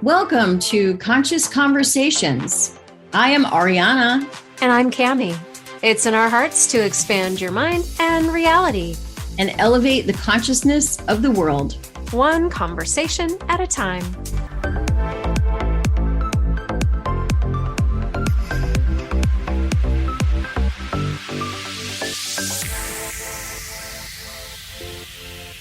Welcome to Conscious Conversations. I am Ariana. And I'm Cami. It's in our hearts to expand your mind and reality and elevate the consciousness of the world, one conversation at a time.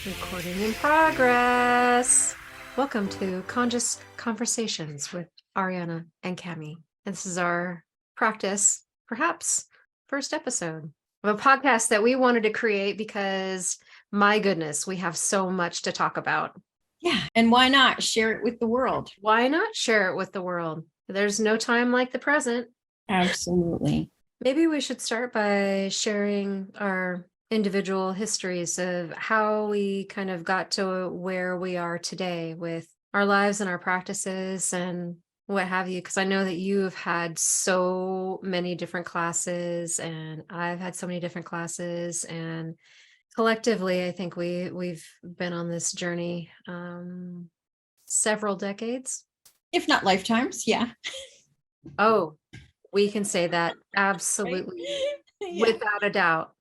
Recording in progress. Welcome to Conscious Conversations with Ariana and Cami. And this is our practice, perhaps first episode of a podcast that we wanted to create because, my goodness, we have so much to talk about. Yeah. And why not share it with the world? Why not share it with the world? There's no time like the present. Absolutely. Maybe we should start by sharing our individual histories of how we kind of got to where we are today with our lives and our practices and what have you, because I know that you've had so many different classes and I've had so many different classes, and collectively I think we've been on this journey several decades, if not lifetimes. Yeah. Oh, we can say that absolutely. Right? Yeah. Without a doubt.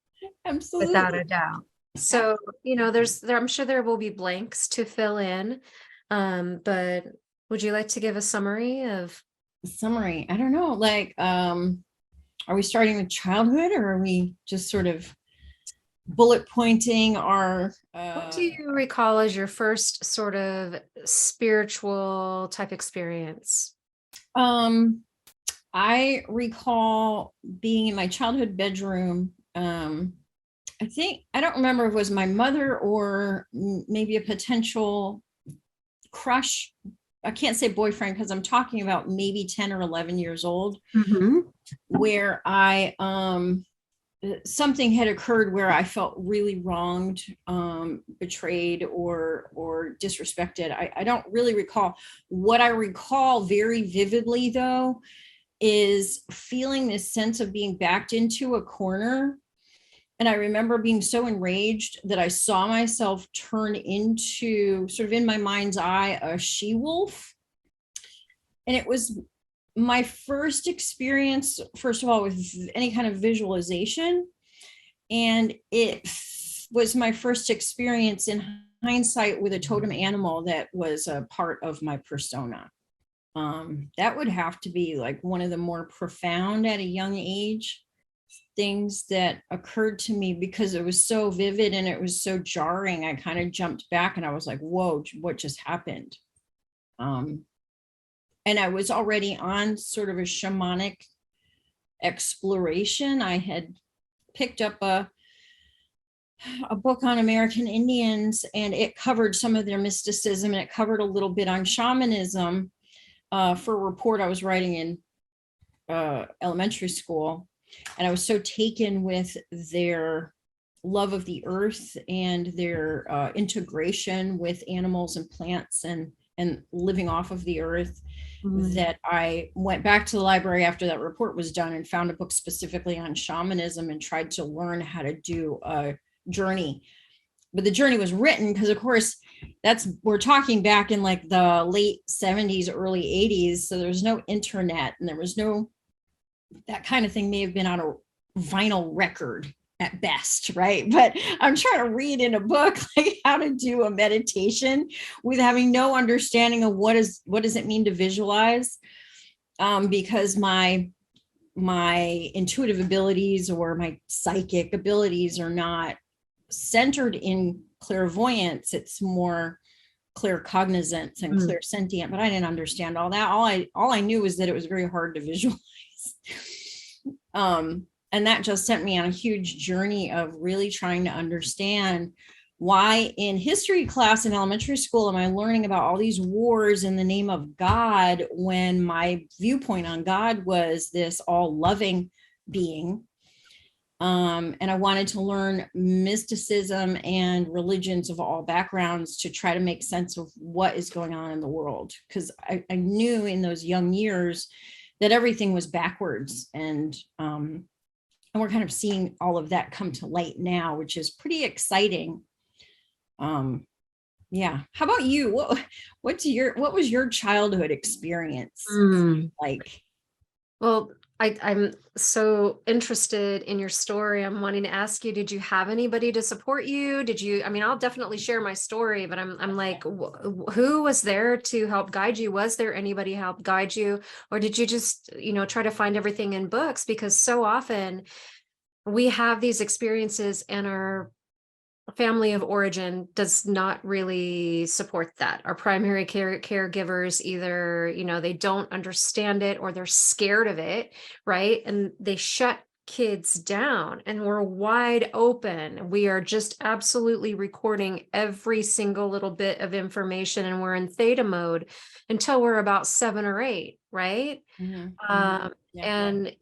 Absolutely. Without a doubt. So, I'm sure there will be blanks to fill in. But would you like to give a summary of? I don't know. Like, are we starting with childhood, or are we just sort of bullet pointing our? What do you recall as your first sort of spiritual type experience? I recall being in my childhood bedroom. I don't remember if it was my mother or maybe a potential crush. I can't say boyfriend because I'm talking about maybe 10 or 11 years old, where something had occurred where I felt really wronged, betrayed, or disrespected. I don't really recall. What I recall very vividly, though, is feeling this sense of being backed into a corner. And I remember being so enraged that I saw myself turn into, sort of in my mind's eye, a she-wolf. And it was my first experience, first of all, with any kind of visualization. And it was my first experience in hindsight with a totem animal that was a part of my persona. That would have to be like one of the more profound at a young age things that occurred to me, because it was so vivid and it was so jarring. I kind of jumped back and I was like, whoa, what just happened? And I was already on sort of a shamanic exploration. I had picked up a book on American Indians, and it covered some of their mysticism, and it covered a little bit on shamanism for a report I was writing in elementary school. And I was so taken with their love of the earth and their integration with animals and plants and living off of the earth, that I went back to the library after that report was done and found a book specifically on shamanism and tried to learn how to do a journey. But the journey was written because, of course, we're talking back in like the late 70s, early 80s. So there was no internet, and there was no, that kind of thing may have been on a vinyl record at best, right? But I'm trying to read in a book like how to do a meditation with having no understanding of what does it mean to visualize, because my intuitive abilities or my psychic abilities are not centered in clairvoyance. It's more claircognizance and clairsentient, but I didn't understand all that. All I knew was that it was very hard to visualize. And that just sent me on a huge journey of really trying to understand why in history class in elementary school am I learning about all these wars in the name of God, when my viewpoint on God was this all-loving being. And I wanted to learn mysticism and religions of all backgrounds to try to make sense of what is going on in the world. Because I knew in those young years that everything was backwards. And And we're kind of seeing all of that come to light now, which is pretty exciting. Yeah. How about you? What was your childhood experience Mm. like? Well, I'm so interested in your story. I'm wanting to ask you, did you have anybody to support you? Did you, I mean, I'll definitely share my story, but I'm like, who was there to help guide you? Was there anybody help guide you? Or did you just, try to find everything in books? Because so often we have these experiences and our family of origin does not really support that. Our primary caregivers either, they don't understand it or they're scared of it, right? And they shut kids down and we're wide open. We are just absolutely recording every single little bit of information and we're in theta mode until we're about 7 or 8, right? Yeah. And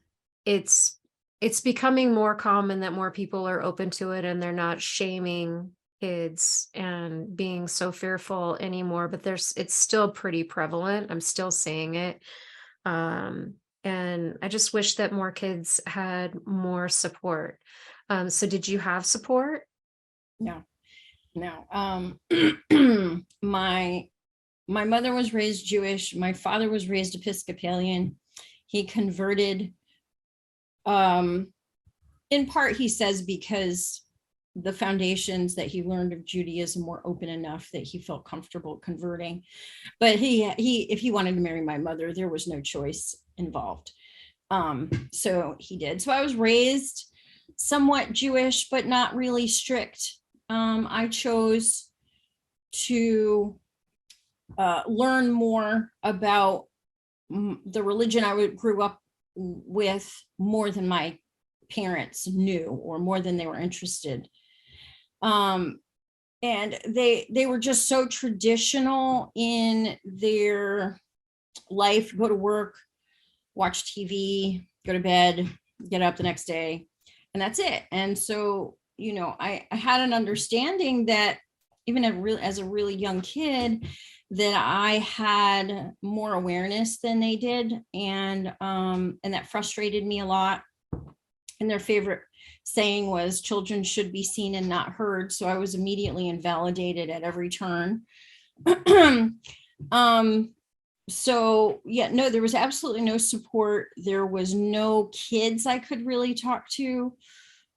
it's it's becoming more common that more people are open to it and they're not shaming kids and being so fearful anymore, but it's still pretty prevalent. I'm still seeing it. And I just wish that more kids had more support. So did you have support? No, no. My mother was raised Jewish. My father was raised Episcopalian. He converted, in part, he says, because the foundations that he learned of Judaism were open enough that he felt comfortable converting. But if he wanted to marry my mother, there was no choice involved. So he did. So I was raised somewhat Jewish, but not really strict. I chose to learn more about the religion I grew up with more than my parents knew or more than they were interested. And they were just so traditional in their life: go to work, watch TV, go to bed, get up the next day, and that's it. And so, I had an understanding that even as a really young kid, that I had more awareness than they did, and that frustrated me a lot. And their favorite saying was, children should be seen and not heard. So I was immediately invalidated at every turn. So yeah, no, there was absolutely no support. There was no kids I could really talk to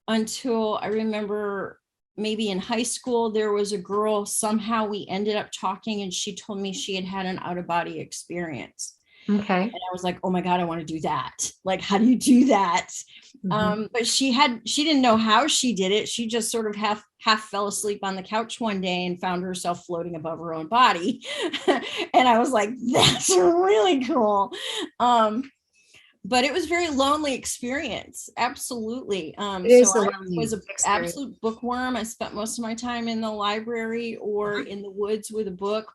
until I remember maybe in high school. There was a girl, somehow we ended up talking, and she told me she had had an out-of-body experience. Okay. And I was like, oh my God, I want to do that. Like, how do you do that? But she didn't know how she did it. She just sort of half fell asleep on the couch one day and found herself floating above her own body. And I was like, that's really cool. But it was a very lonely experience. Absolutely. It is So a I lonely was an experience. absolute bookworm. I spent most of my time in the library or in the woods with a book,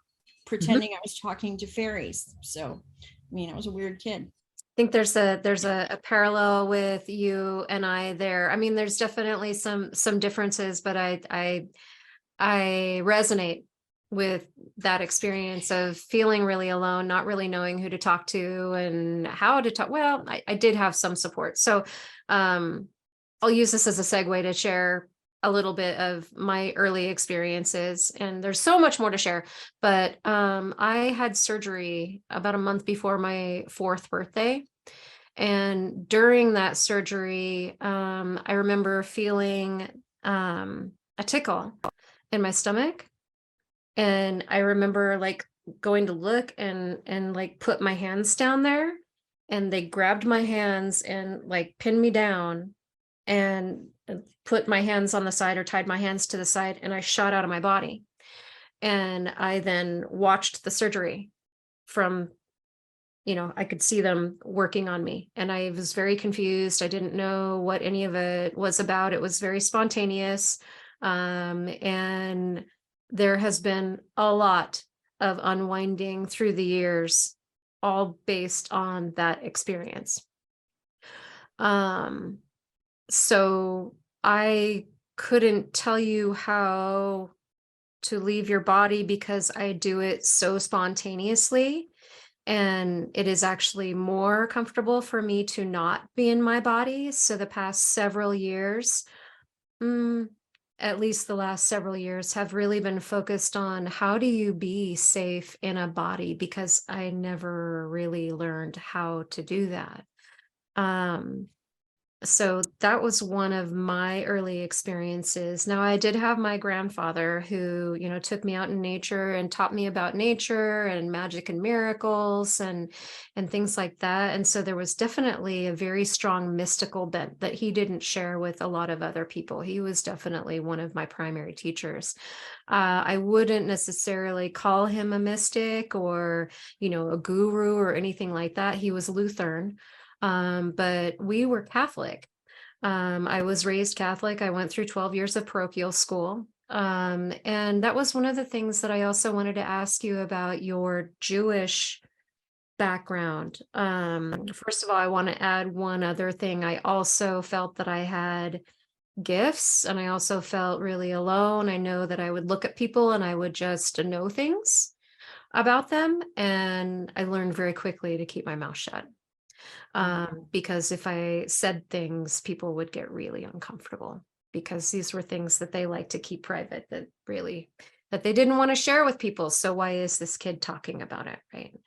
pretending I was talking to fairies. So, I mean, I was a weird kid. I think there's a parallel with you and I there. I mean, there's definitely some differences, but I resonate with that experience of feeling really alone, not really knowing who to talk to and how to talk. Well, I did have some support. So I'll use this as a segue to share a little bit of my early experiences. And there's so much more to share, but I had surgery about a month before my 4th birthday. And during that surgery, I remember feeling a tickle in my stomach. And I remember like going to look and like put my hands down there, and they grabbed my hands and like pinned me down and put my hands on the side or tied my hands to the side, and I shot out of my body. And I then watched the surgery from, I could see them working on me, and I was very confused. I didn't know what any of it was about. It was very spontaneous. And there has been a lot of unwinding through the years, all based on that experience. So I couldn't tell you how to leave your body because I do it so spontaneously And it is actually more comfortable for me to not be in my body. So the past several years, mm, at least the last several years, have really been focused on how do you be safe in a body, because I never really learned how to do that. Um, so that was one of my early experiences. Now, I did have my grandfather who, took me out in nature and taught me about nature and magic and miracles and things like that. And so there was definitely a very strong mystical bent that he didn't share with a lot of other people. He was definitely one of my primary teachers. I wouldn't necessarily call him a mystic or, a guru or anything like that. He was Lutheran. But we were Catholic. I was raised Catholic. I went through 12 years of parochial school. And that was one of the things that I also wanted to ask you about your Jewish background. First of all, I want to add one other thing. I also felt that I had gifts, and I also felt really alone. I know that I would look at people and I would just know things about them. And I learned very quickly to keep my mouth shut, because if I said things, people would get really uncomfortable, because these were things that they like to keep private, that they didn't want to share with people. So why is this kid talking about it, right?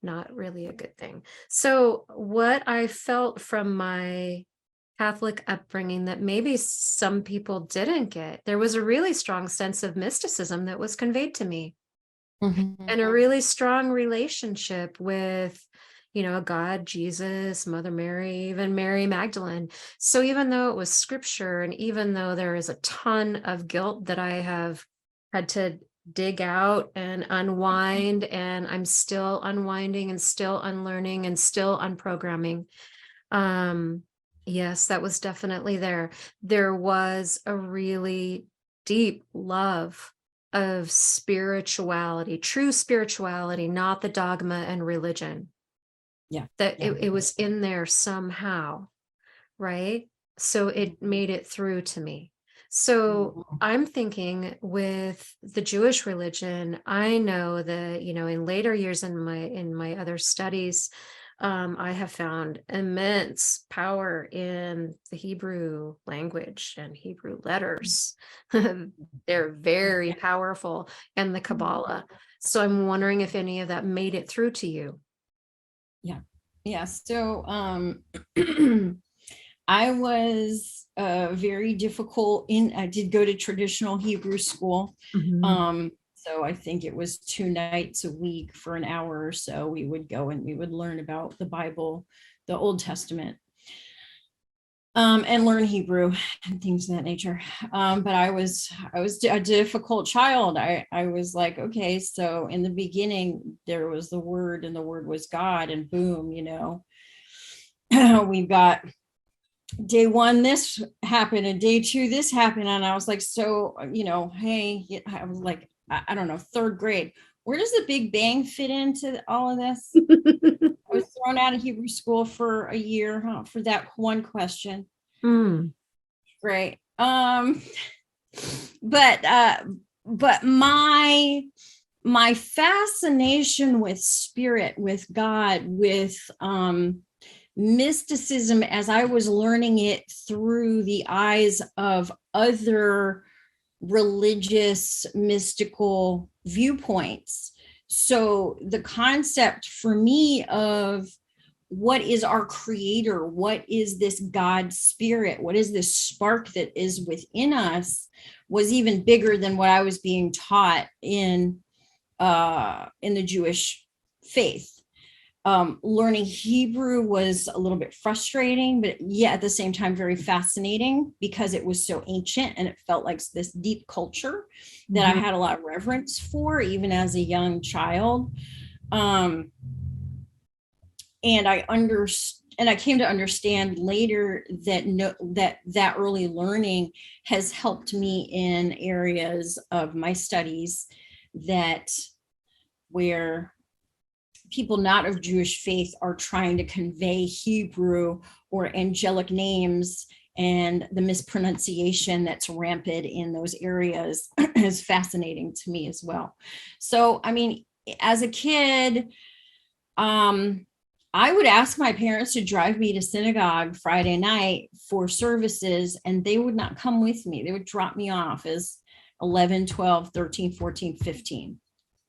Not really a good thing. So what I felt from my Catholic upbringing that maybe some people didn't get, there was a really strong sense of mysticism that was conveyed to me, and a really strong relationship with, God, Jesus, Mother Mary, even Mary Magdalene. So even though it was scripture, and even though there is a ton of guilt that I have had to dig out and unwind, and I'm still unwinding and still unlearning and still unprogramming. Yes, that was definitely there. There was a really deep love of spirituality, true spirituality, not the dogma and religion. Yeah. That Yeah. it was in there somehow, right? So it made it through to me. So I'm thinking with the Jewish religion, I know that, in later years in my other studies, I have found immense power in the Hebrew language and Hebrew letters. They're very powerful, and the Kabbalah. So I'm wondering if any of that made it through to you. Yeah. Yeah. So I was very difficult I did go to traditional Hebrew school. So I think it was 2 nights a week for an hour or so. We would go and we would learn about the Bible, the Old Testament, and learn Hebrew and things of that nature. But I was a difficult child. I was like, okay, so in the beginning there was the Word, and the Word was God, and boom, we've got day one this happened, and day two this happened, and I was like, so hey, I was like, I don't know, third grade, where does the Big Bang fit into all of this? I was thrown out of Hebrew school for a year, for that one question. Great. But my fascination with spirit, with God, with mysticism, as I was learning it through the eyes of other religious mystical viewpoints. So the concept for me of what is our creator, what is this God spirit, what is this spark that is within us, was even bigger than what I was being taught in the Jewish faith. Learning Hebrew was a little bit frustrating, but yeah, at the same time, very fascinating, because it was so ancient and it felt like this deep culture that I had a lot of reverence for, even as a young child. And I came to understand later that that early learning has helped me in areas of my studies where people not of Jewish faith are trying to convey Hebrew or angelic names, and the mispronunciation that's rampant in those areas is fascinating to me as well. So, I mean, as a kid, I would ask my parents to drive me to synagogue Friday night for services, and they would not come with me. They would drop me off as 11, 12, 13, 14, 15.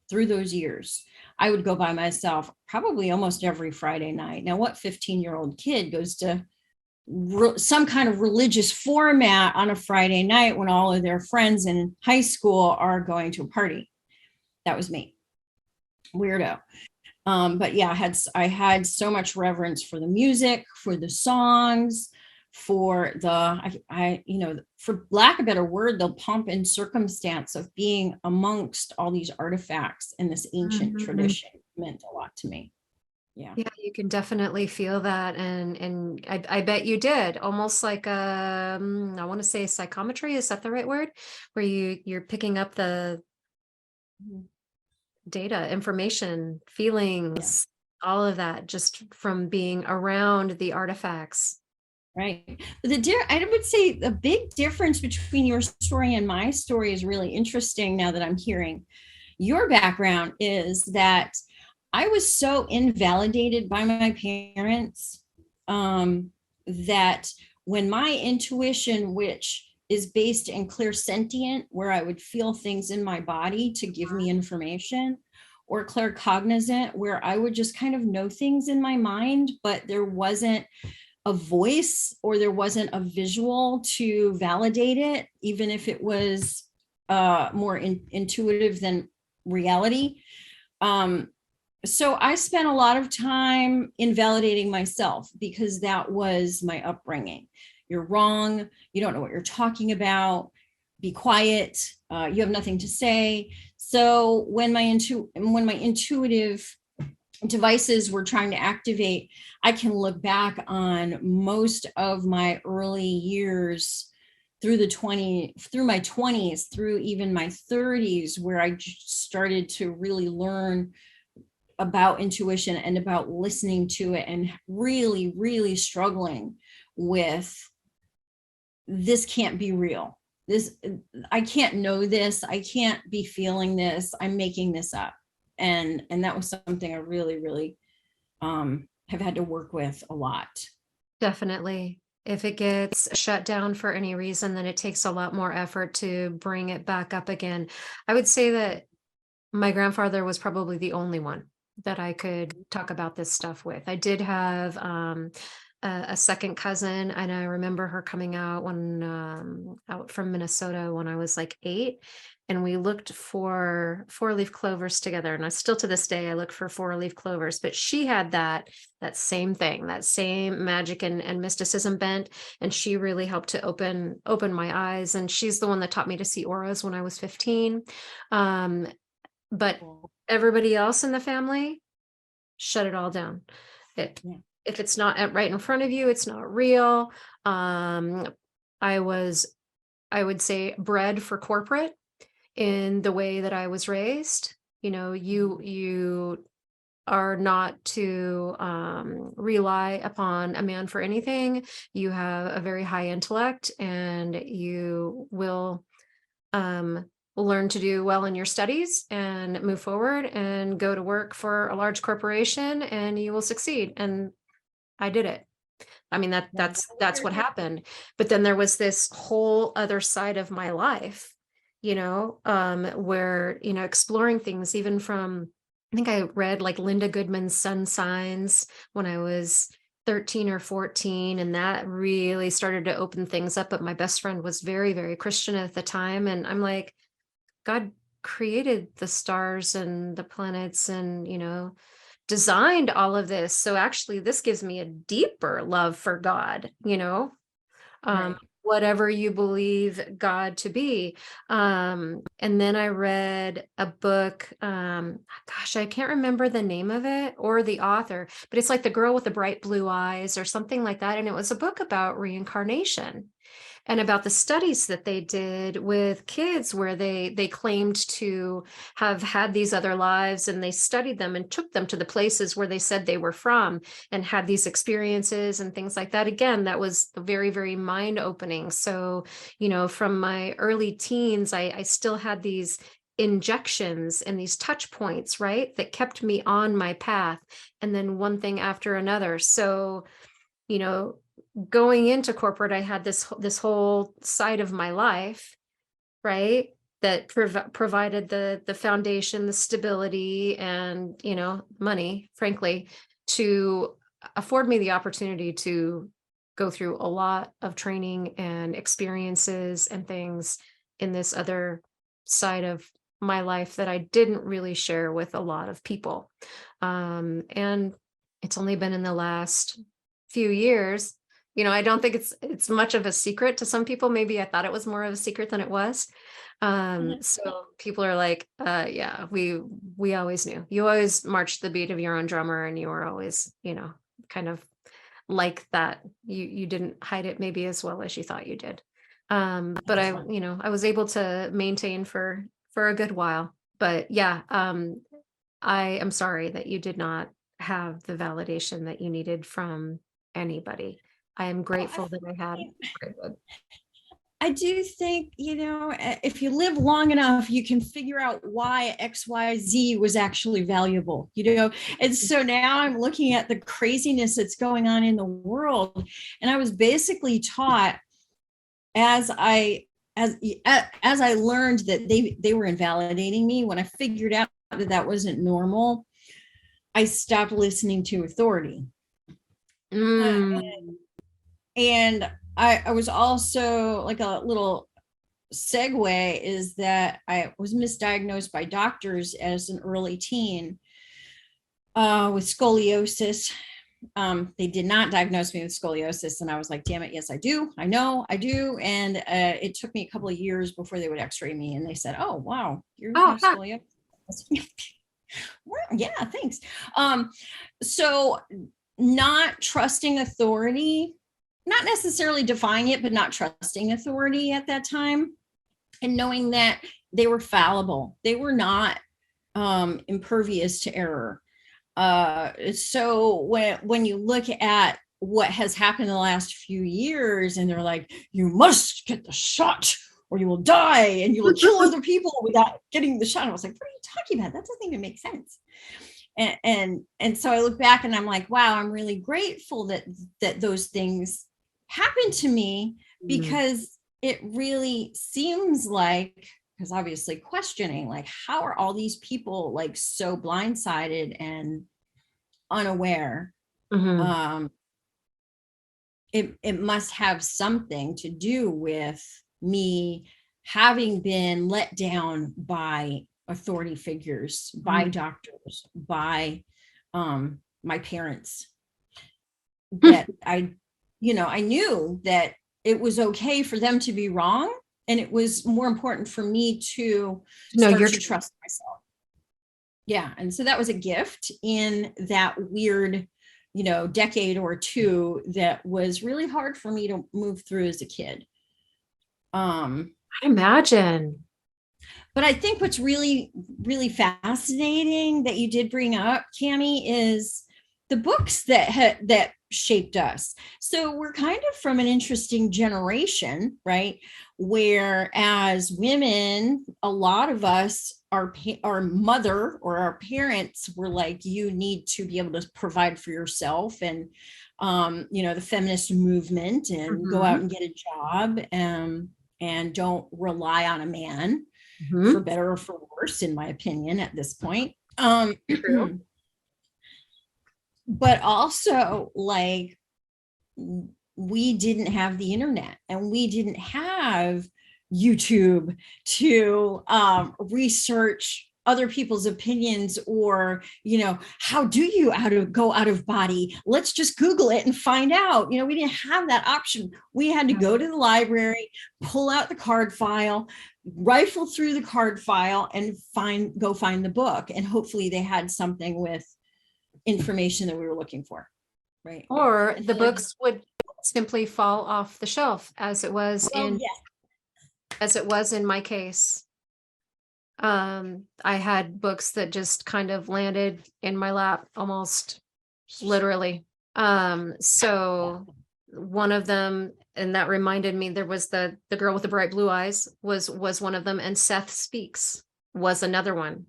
Through those years, I would go by myself probably almost every Friday night. Now, what 15-year-old kid goes to some kind of religious format on a Friday night when all of their friends in high school are going to a party? That was me. Weirdo. But yeah, I had so much reverence for the music, for the songs, for for lack of a better word, the pomp and circumstance of being amongst all these artifacts in this ancient tradition meant a lot to me. Yeah. Yeah, you can definitely feel that, and I bet you did. Almost like I want to say psychometry, is that the right word? Where you're picking up the data, information, Yeah. feelings, all of that just from being around the artifacts. Right. I would say the big difference between your story and my story is really interesting now that I'm hearing your background is that I was so invalidated by my parents that when my intuition, which is based in clairsentient, where I would feel things in my body to give me information, or claircognizant, where I would just kind of know things in my mind, but there wasn't a voice or there wasn't a visual to validate it, even if it was more intuitive than reality. So I spent a lot of time invalidating myself because that was my upbringing. You're wrong. You don't know what you're talking about. Be quiet. You have nothing to say. So when my intuitive devices were trying to activate, I can look back on most of my early years through my 20s, through even my 30s, where I started to really learn about intuition and about listening to it, and really, really struggling with, this can't be real. I can't know this. I can't be feeling this. I'm making this up. And that was something I really, really have had to work with a lot. Definitely. If it gets shut down for any reason, then it takes a lot more effort to bring it back up again. I would say that my grandfather was probably the only one that I could talk about this stuff with. I did have a second cousin, and I remember her coming out out from Minnesota when I was like 8, and we looked for four-leaf clovers together. And I still to this day I look for four-leaf clovers. But she had that same thing, that same magic and mysticism bent, and she really helped to open my eyes. And she's the one that taught me to see auras when I was 15. But everybody else in the family shut it all down. Yeah. If it's not right in front of you, it's not real. I would say, bred for corporate in the way that I was raised. You are not to rely upon a man for anything. You have a very high intellect, and you will learn to do well in your studies and move forward and go to work for a large corporation, and you will succeed. And I did it. I mean, that's what happened. But then there was this whole other side of my life, where, exploring things, even from, I think I read like Linda Goodman's Sun Signs when I was 13 or 14, and that really started to open things up. But my best friend was very, very Christian at the time. And I'm like, God created the stars and the planets and, designed all of this. So actually, this gives me a deeper love for God, Right. whatever you believe God to be. And then I read a book. Gosh, I can't remember the name of it or the author, but it's like The Girl with the Bright Blue Eyes or something like that. And it was a book about reincarnation and about the studies that they did with kids where they claimed to have had these other lives, and they studied them and took them to the places where they said they were from and had these experiences and things like that. Again, that was very, very mind opening. So, from my early teens, I still had these injections and these touch points, right, that kept me on my path, and then one thing after another. So, you know, going into corporate, I had this whole side of my life, right, that provided the foundation, the stability, and, you know, money, frankly, to afford me the opportunity to go through a lot of training and experiences and things in this other side of my life that I didn't really share with a lot of people. And it's only been in the last few years. You know, I don't think it's much of a secret to some people. Maybe I thought it was more of a secret than it was. So people are like, yeah, we always knew. You always marched the beat of your own drummer, and you were always, you know, kind of like that. You didn't hide it maybe as well as you thought you did. But I, you know, I was able to maintain for a good while. But yeah, I am sorry that you did not have the validation that you needed from anybody. I am grateful that I had what I did. I do think, if you live long enough, you can figure out why XYZ was actually valuable, And so now I'm looking at the craziness that's going on in the world. And I was basically taught as I learned that they were invalidating me, when I figured out that that wasn't normal, I stopped listening to authority. And I was also, like, a little segue is that I was misdiagnosed by doctors as an early teen with scoliosis. They did not diagnose me with scoliosis, and I was like, damn it, yes I do, I know I do. And it took me a couple of years before they would x-ray me, and they said, oh wow, you have scoliosis. Well, yeah, thanks. So not trusting authority, not necessarily defying it, but not trusting authority at that time, and knowing that they were fallible. They were not impervious to error. So when you look at what has happened in the last few years, and they're like, you must get the shot or you will die and you will kill other people without getting the shot. I was like, what are you talking about? That doesn't even make sense. And so I look back and I'm like, wow, I'm really grateful that those things happened to me, because it really seems like, because obviously questioning, like, how are all these people like so blindsided and unaware? It must have something to do with me having been let down by authority figures, by doctors, by my parents, that I knew that it was okay for them to be wrong, and it was more important for me to start to trust myself. Yeah. And so that was a gift in that weird, decade or two that was really hard for me to move through as a kid. I imagine. But I think what's really, really fascinating that you did bring up, Cami, is the books that shaped us. So we're kind of from an interesting generation, right? Where as women, a lot of us, our mother or our parents were like, you need to be able to provide for yourself, and the feminist movement, and go out and get a job, and don't rely on a man, for better or for worse, in my opinion, at this point. But also, like, we didn't have the internet, and we didn't have YouTube to research other people's opinions, or how do you go out of body, let's just Google it and find out. We didn't have that option. We had to go to the library, pull out the card file, rifle through the card file, and go find the book, and hopefully they had something with information that we were looking for, right? Or the books would simply fall off the shelf, as it was in my case. I had books that just kind of landed in my lap, almost literally. So one of them, and that reminded me, there was the girl with the bright blue eyes was one of them, and Seth Speaks was another one.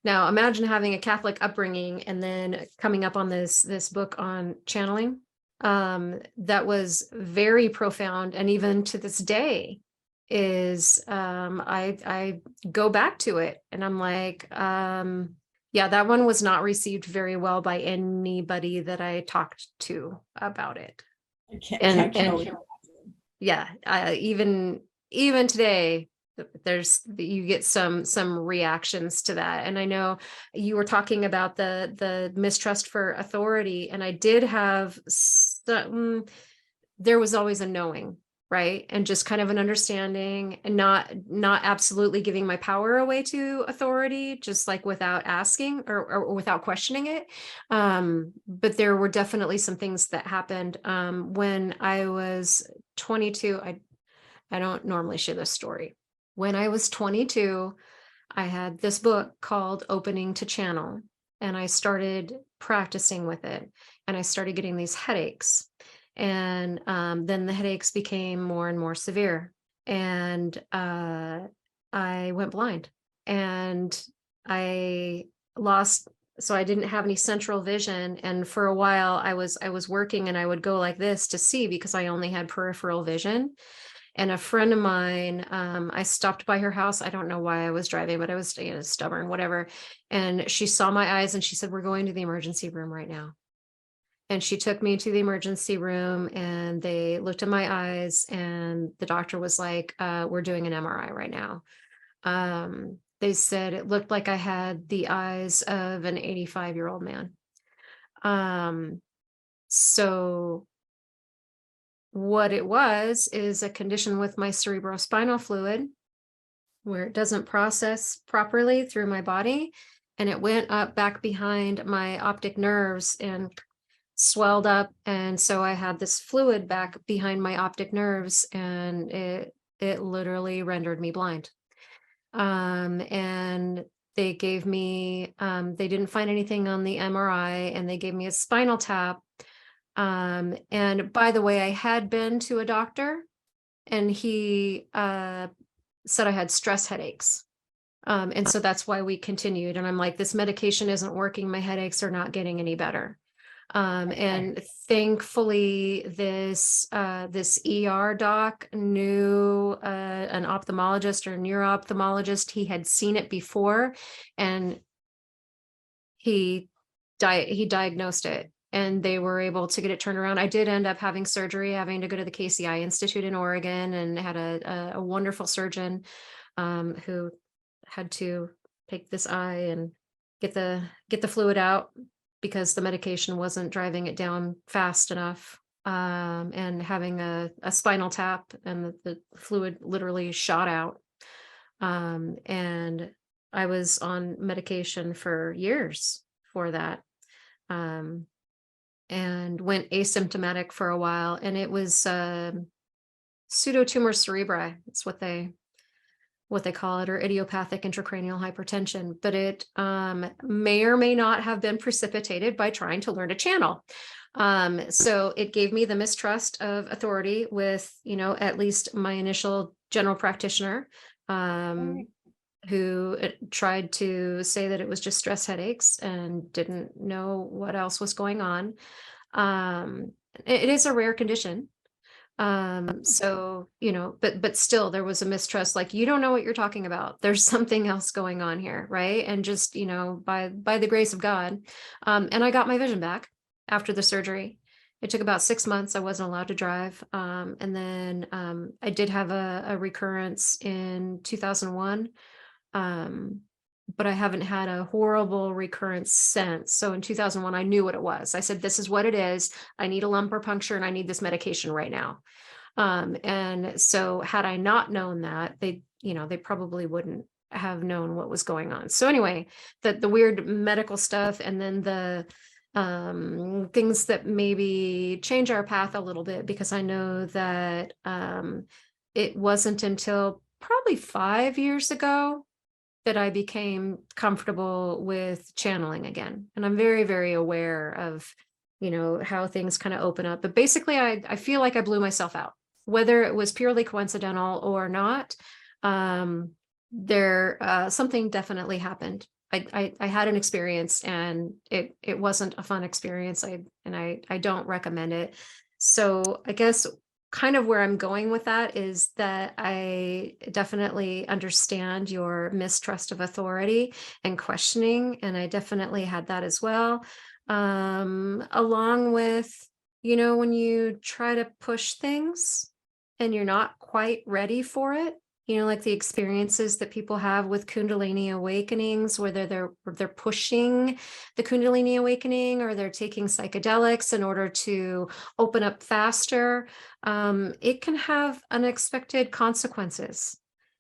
Now imagine having a Catholic upbringing and then coming up on this book on channeling. That was very profound, and even to this day is I go back to it and I'm like, yeah, that one was not received very well by anybody that I talked to about it. And yeah, even today, you get some reactions to that. And I know you were talking about the mistrust for authority, and I did have some, there was always a knowing, right? And just kind of an understanding, and not absolutely giving my power away to authority, just like without asking or without questioning it. But there were definitely some things that happened when I was 22. I don't normally share this story. When I was 22, I had this book called Opening to Channel, and I started practicing with it, and I started getting these headaches. And then the headaches became more and more severe, and I went blind, and I lost. So I didn't have any central vision, and for a while I was working, and I would go like this to see because I only had peripheral vision. And a friend of mine, I stopped by her house. I don't know why I was driving, but I was, stubborn, whatever. And she saw my eyes and she said, "We're going to the emergency room right now." And she took me to the emergency room and they looked at my eyes, and the doctor was like, "We're doing an MRI right now." They said it looked like I had the eyes of an 85-year-old man. So what it was is a condition with my cerebrospinal fluid where it doesn't process properly through my body, and it went up back behind my optic nerves and swelled up. And so I had this fluid back behind my optic nerves, and it literally rendered me blind. And they gave me they didn't find anything on the MRI, and they gave me a spinal tap. And by the way, I had been to a doctor, and he said I had stress headaches. And so that's why we continued. And I'm like, this medication isn't working. My headaches are not getting any better. And thankfully, this ER doc knew an ophthalmologist or neuro-ophthalmologist. He had seen it before, and he diagnosed it, and they were able to get it turned around. I did end up having surgery, having to go to the KCI Institute in Oregon, and had a wonderful surgeon who had to take this eye and get the fluid out because the medication wasn't driving it down fast enough. And having a spinal tap, and the fluid literally shot out. And I was on medication for years for that. And went asymptomatic for a while, and it was pseudotumor cerebri. It's what they call it, or idiopathic intracranial hypertension. But it may or may not have been precipitated by trying to learn to channel. So it gave me the mistrust of authority with, at least my initial general practitioner, who tried to say that it was just stress headaches and didn't know what else was going on. It is a rare condition. So, but still there was a mistrust, like, you don't know what you're talking about. There's something else going on here. Right. And just, by the grace of God. And I got my vision back after the surgery. It took about 6 months. I wasn't allowed to drive. And then I did have a recurrence in 2001. But I haven't had a horrible recurrence since. So in 2001, I knew what it was. I said, "This is what it is. I need a lumbar puncture, and I need this medication right now." And so had I not known that, they probably wouldn't have known what was going on. So anyway, the weird medical stuff, and then the things that maybe change our path a little bit, because I know that it wasn't until probably 5 years ago that I became comfortable with channeling again. And I'm very, very aware of, how things kind of open up. But basically, I feel like I blew myself out, whether it was purely coincidental or not. something definitely happened. I had an experience, and it wasn't a fun experience. I don't recommend it. So I guess kind of where I'm going with that is that I definitely understand your mistrust of authority and questioning, and I definitely had that as well. Along with, when you try to push things and you're not quite ready for it, like the experiences that people have with Kundalini awakenings, whether they're pushing the Kundalini awakening or they're taking psychedelics in order to open up faster. It can have unexpected consequences.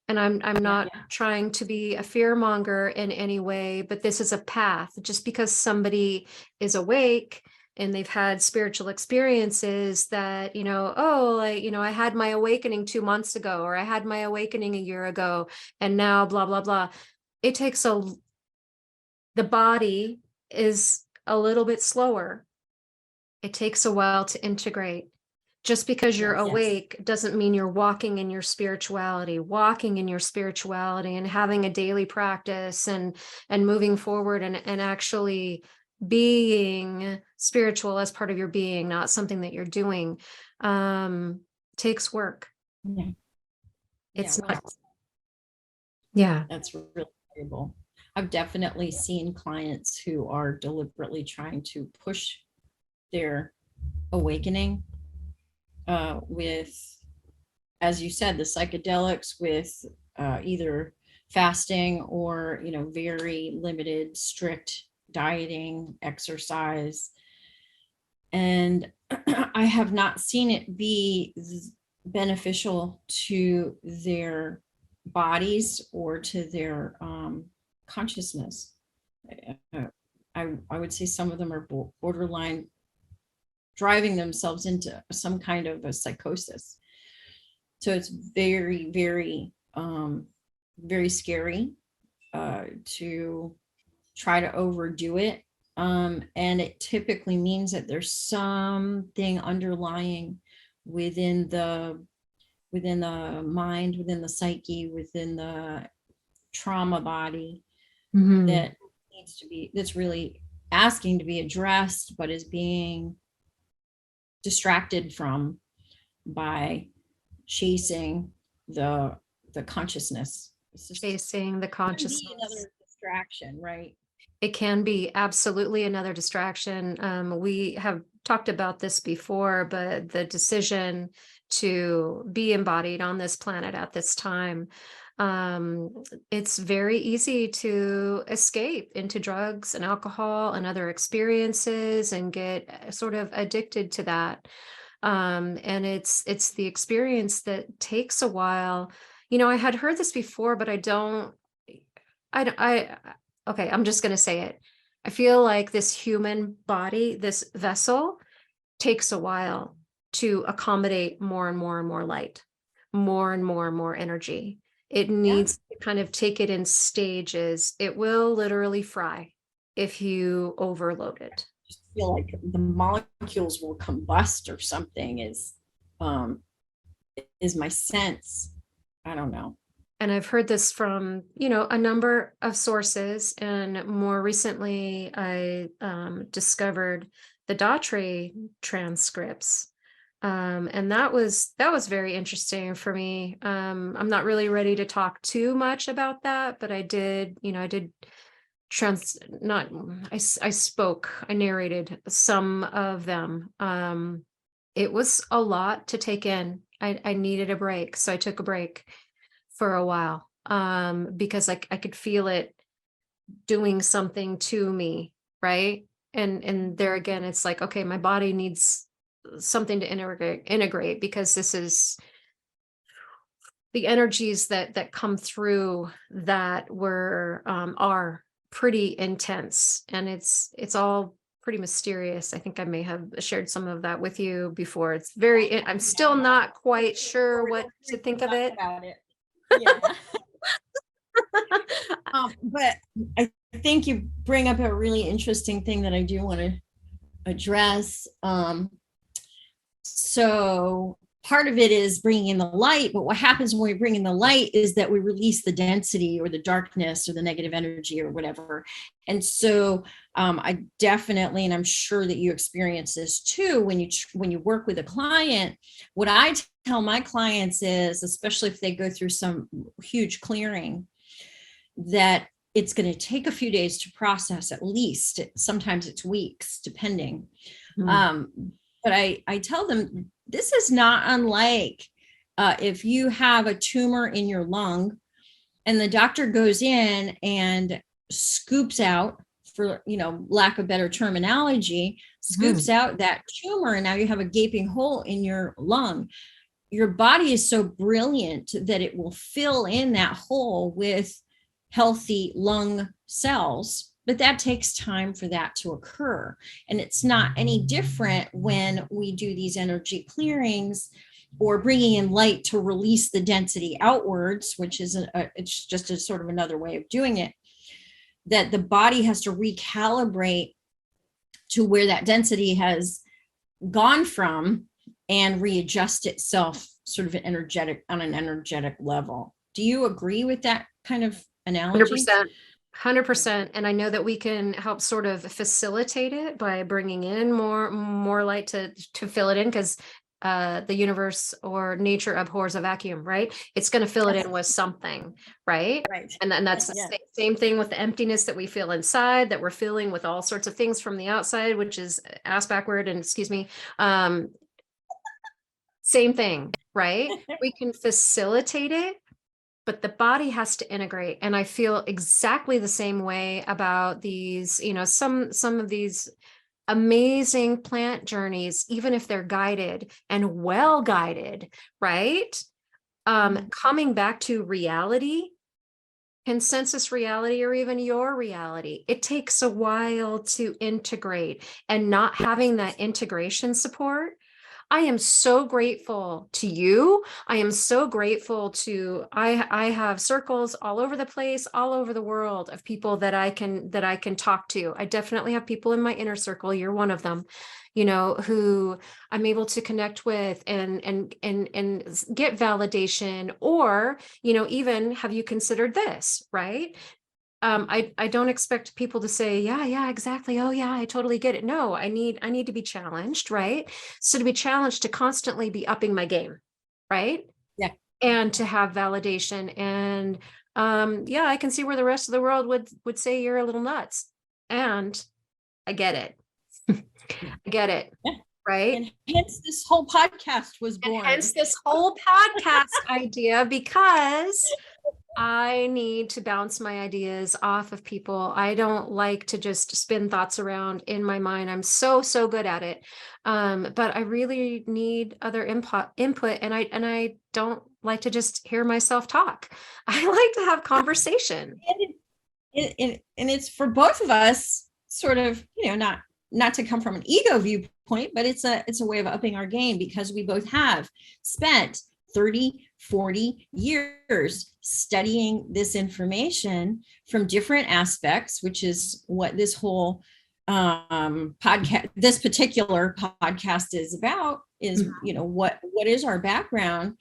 And I'm not trying to be a fear monger in any way, but this is a path. Just because somebody is awake and they've had spiritual experiences that, I had my awakening 2 months ago, or I had my awakening a year ago, and now blah, blah, blah. The body is a little bit slower. It takes a while to integrate. Just because you're awake doesn't mean you're walking in your spirituality. Walking in your spirituality and having a daily practice and moving forward and actually being spiritual as part of your being, not something that you're doing, takes work. Yeah. It's well, not. Yeah. That's really valuable. I've definitely seen clients who are deliberately trying to push their awakening with, as you said, the psychedelics, with either fasting or, very limited, strict dieting, exercise. And I have not seen it be beneficial to their bodies or to their consciousness. I would say some of them are borderline driving themselves into some kind of a psychosis. So it's very, very, very scary to try to overdo it. And it typically means that there's something underlying within the mind, within the psyche, within the trauma body that needs to be, that's really asking to be addressed, but is being distracted from by chasing the consciousness. Chasing the consciousness. Another distraction, right? It can be absolutely another distraction. We have talked about this before, but the decision to be embodied on this planet at this time, it's very easy to escape into drugs and alcohol and other experiences and get sort of addicted to that. And it's the experience that takes a while. I had heard this before, but okay, I'm just going to say it. I feel like this human body, this vessel, takes a while to accommodate more and more and more light, more and more and more energy. It needs to kind of take it in stages. It will literally fry if you overload it. I just feel like the molecules will combust or something is my sense. I don't know. And I've heard this from, a number of sources. And more recently, I discovered the Daughtry transcripts. And that was very interesting for me. I'm not really ready to talk too much about that, but I narrated some of them. It was a lot to take in. I needed a break. So I took a break for a while, because I could feel it doing something to me, right? And there again, it's like, okay, my body needs something to integrate, because this is the energies that come through that are pretty intense, and it's all pretty mysterious. I think I may have shared some of that with you before. It's I'm still not quite sure what to think of it. Yeah. But I think you bring up a really interesting thing that I do want to address. So part of it is bringing in the light. But what happens when we bring in the light is that we release the density or the darkness or the negative energy or whatever. And so I definitely, and I'm sure that you experience this too, when you work with a client, what I tell my clients is, especially if they go through some huge clearing, that it's going to take a few days to process, at least. Sometimes it's weeks, depending. But I tell them, this is not unlike if you have a tumor in your lung and the doctor goes in and scoops out, for lack of better terminology, scoops out that tumor, and now you have a gaping hole in your lung. Your body is so brilliant that it will fill in that hole with healthy lung cells, but that takes time for that to occur. And it's not any different when we do these energy clearings or bringing in light to release the density outwards, which is it's just a sort of another way of doing it, that the body has to recalibrate to where that density has gone from and readjust itself sort of on an energetic level. Do you agree with that kind of analogy? 100%. And I know that we can help sort of facilitate it by bringing in more light to fill it in, because the universe or nature abhors a vacuum, right? It's going to fill it in with something, right? And then that's the same thing with the emptiness that we feel inside, that we're feeling with all sorts of things from the outside, which is ass backward and excuse me. Same thing, right? We can facilitate it, but the body has to integrate. And I feel exactly the same way about these, some of these amazing plant journeys, even if they're guided and well guided, right? Coming back to reality, consensus reality, or even your reality, it takes a while to integrate, and not having that integration support. I am so grateful to you. I am so grateful I have circles all over the place, all over the world, of people that I can talk to. I definitely have people in my inner circle. You're one of them, who I'm able to connect with and get validation, or, even, have you considered this, right? I don't expect people to say, yeah, exactly. Oh yeah, I totally get it. No, I need to be challenged, right? So to be challenged, to constantly be upping my game, right? Yeah. And to have validation. And I can see where the rest of the world would say you're a little nuts. And I get it. I get it. Yeah. Right. And hence this whole podcast was born. And hence this whole podcast idea, because I need to bounce my ideas off of people. I don't like to just spin thoughts around in my mind. I'm so good at it. But I really need other input, and I don't like to just hear myself talk. I like to have conversation. And it's for both of us, sort of, not to come from an ego viewpoint, but it's a way of upping our game, because we both have spent 30, 40 years studying this information from different aspects, which is what this whole this particular podcast is about, is, what is our background,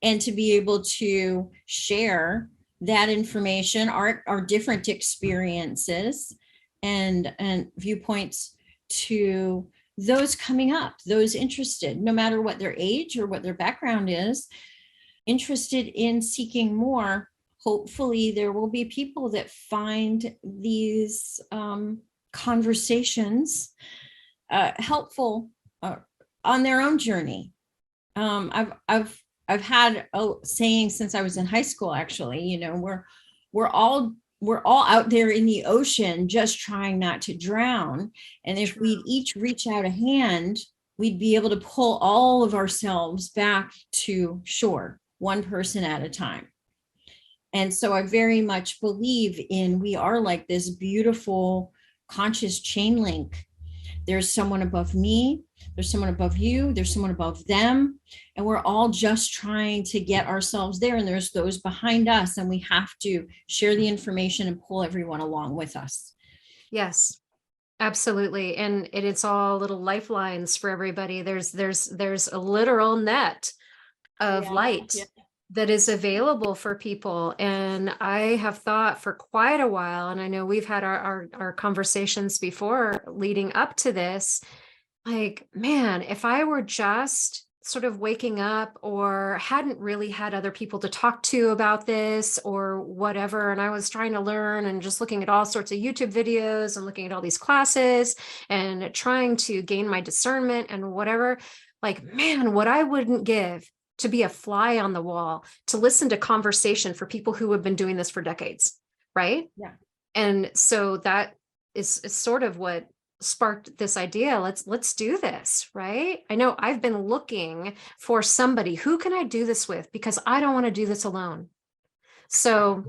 and to be able to share that information, our different experiences and viewpoints to those coming up, those interested, no matter what their age or what their background is, interested in seeking more. Hopefully there will be people that find these conversations helpful on their own journey. I've had a saying since I was in high school, actually, we're all out there in the ocean just trying not to drown. And if we each reach out a hand, we'd be able to pull all of ourselves back to shore, one person at a time. And so I very much believe we are like this beautiful conscious chain link. There's someone above me, there's someone above you, there's someone above them, and we're all just trying to get ourselves there. And there's those behind us, and we have to share the information and pull everyone along with us. Yes, absolutely. And it's all little lifelines for everybody. There's a literal net of Yeah. light Yeah. that is available for people. And I have thought for quite a while, and I know we've had our conversations before leading up to this, like, man, if I were just sort of waking up or hadn't really had other people to talk to about this or whatever, and I was trying to learn and just looking at all sorts of YouTube videos and looking at all these classes and trying to gain my discernment and whatever, like, man, what I wouldn't give to be a fly on the wall, to listen to conversation for people who have been doing this for decades, right? Yeah. And so that is sort of what sparked this idea. Let's do this, right? I know I've been looking for somebody who can I do this with, because I don't want to do this alone. So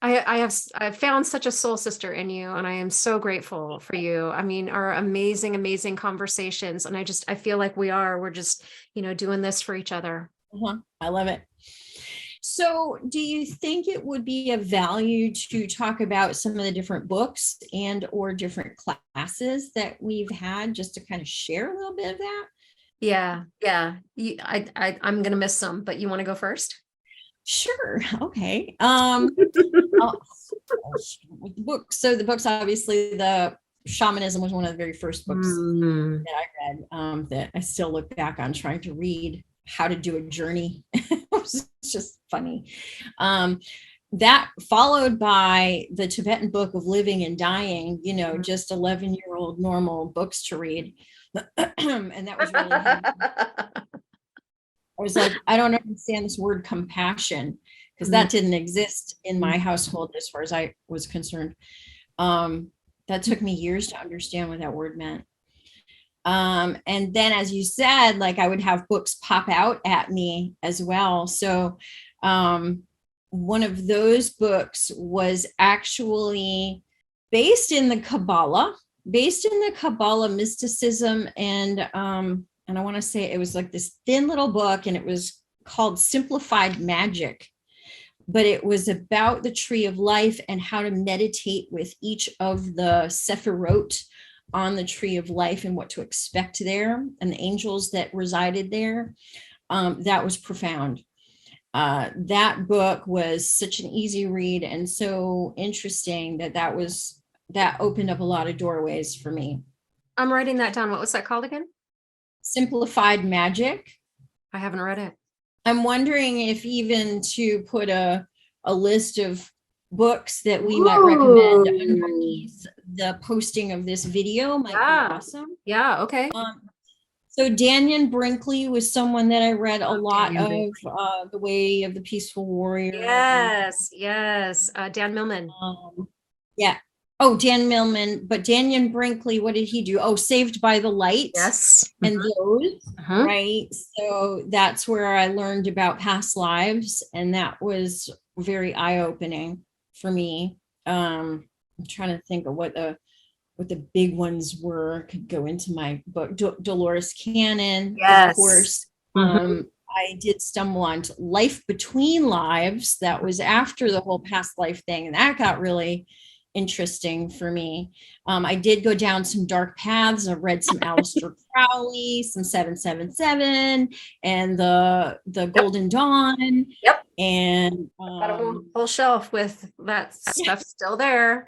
I've found such a soul sister in you, and I am so grateful for you. I mean, our amazing conversations, and I feel like we're just, doing this for each other. I love it. So do you think it would be of value to talk about some of the different books and or different classes that we've had, just to kind of share a little bit of that? Yeah. I'm gonna miss some, but you want to go first? Sure. Okay. I'll start with the books. So the books, obviously, the shamanism was one of the very first books that I read, that I still look back on trying to read how to do a journey. It was just funny. That followed by the Tibetan book of living and dying, just 11-year-old normal books to read. And that was really heavy. I was like, I don't understand this word compassion, because that didn't exist in my household as far as I was concerned. That took me years to understand what that word meant. And then, as you said, like, I would have books pop out at me as well. So one of those books was actually based in the Kabbalah mysticism, and I want to say it was like this thin little book, and it was called Simplified Magic. But it was about the tree of life and how to meditate with each of the sephirot on the tree of life and what to expect there, and the angels that resided there. That was profound. That book was such an easy read and so interesting that opened up a lot of doorways for me. I'm writing that down. What was that called again? Simplified Magic. I haven't read it. I'm wondering if even to put a list of books that we might recommend underneath the posting of this video might be awesome. Yeah. Okay. So Daniel Brinkley was someone that I read a lot of, The Way of the Peaceful Warrior. Yes. Dan Millman. Yeah. Oh, Dan Millman, but Daniel Brinkley, what did he do? Oh, Saved by the Light. Yes. And those, right? So that's where I learned about past lives, and that was very eye-opening for me. I'm trying to think of what the big ones were. Could go into my book. Dolores Cannon, of course. I did stumble on Life Between Lives. That was after the whole past life thing, and that got really interesting for me. I did go down some dark paths. I've read some Aleister Crowley, some 777, and the Golden Dawn. Yep. And got a whole shelf with that stuff still there.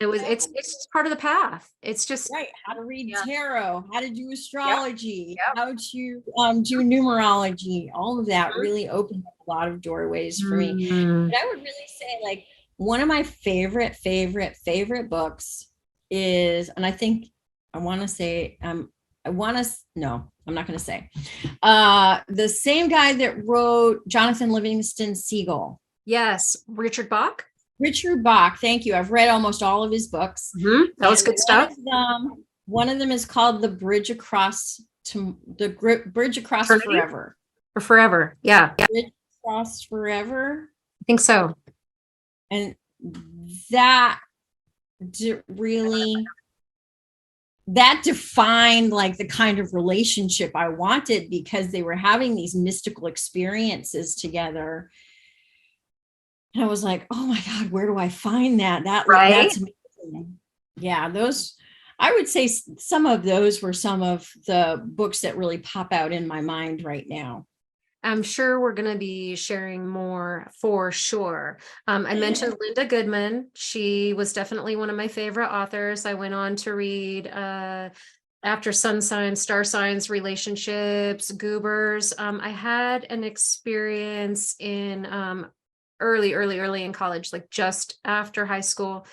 It's part of the path. It's just right. How to read tarot, how to do astrology, how to do numerology. All of that really opened up a lot of doorways for me. But I would really say, like, one of my favorite books is, and I think I want to say, no, I'm not going to say, the same guy that wrote Jonathan Livingston Seagull. Yes. Richard Bach. Thank you. I've read almost all of his books. That was good stuff. One of them is called The Bridge Across Forever. Or Forever. Yeah. Bridge Across Forever. I think so. And that defined like the kind of relationship I wanted, because they were having these mystical experiences together. And I was like, oh my God, where do I find that? That's amazing. Yeah, those, I would say some of those were some of the books that really pop out in my mind right now. I'm sure we're going to be sharing more for sure. I mentioned Linda Goodman. She was definitely one of my favorite authors. I went on to read After Sun Signs, Star Signs, Relationships, Goobers. I had an experience in early in college, like just after high school.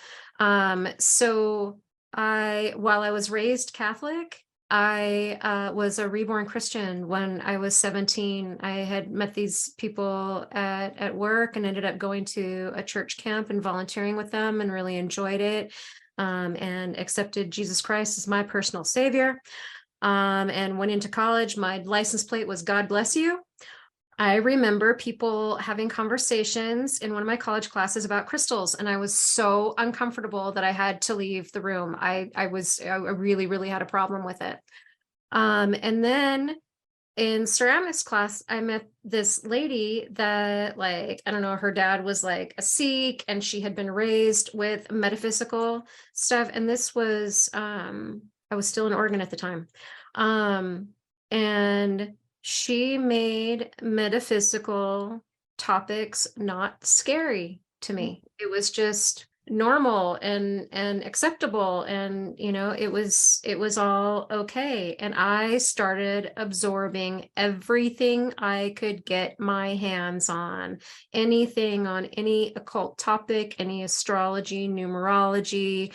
So while I was raised Catholic, I was a reborn Christian when I was 17. I had met these people at work and ended up going to a church camp and volunteering with them and really enjoyed it, and accepted Jesus Christ as my personal savior, and went into college. My license plate was "God bless you." I remember people having conversations in one of my college classes about crystals, and I was so uncomfortable that I had to leave the room. I really, really had a problem with it. And then in ceramics class, I met this lady that, like, I don't know, her dad was like a Sikh and she had been raised with metaphysical stuff. And this was, I was still in Oregon at the time. And she made metaphysical topics not scary to me. It was just normal and acceptable, and it was all okay. And I started absorbing everything I could get my hands on, anything on any occult topic, any astrology, numerology,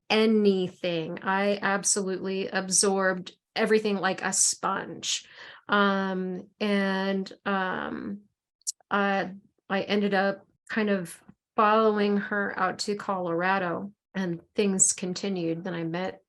anything. I absolutely absorbed everything like a sponge. And I ended up kind of following her out to Colorado, and things continued. Then I met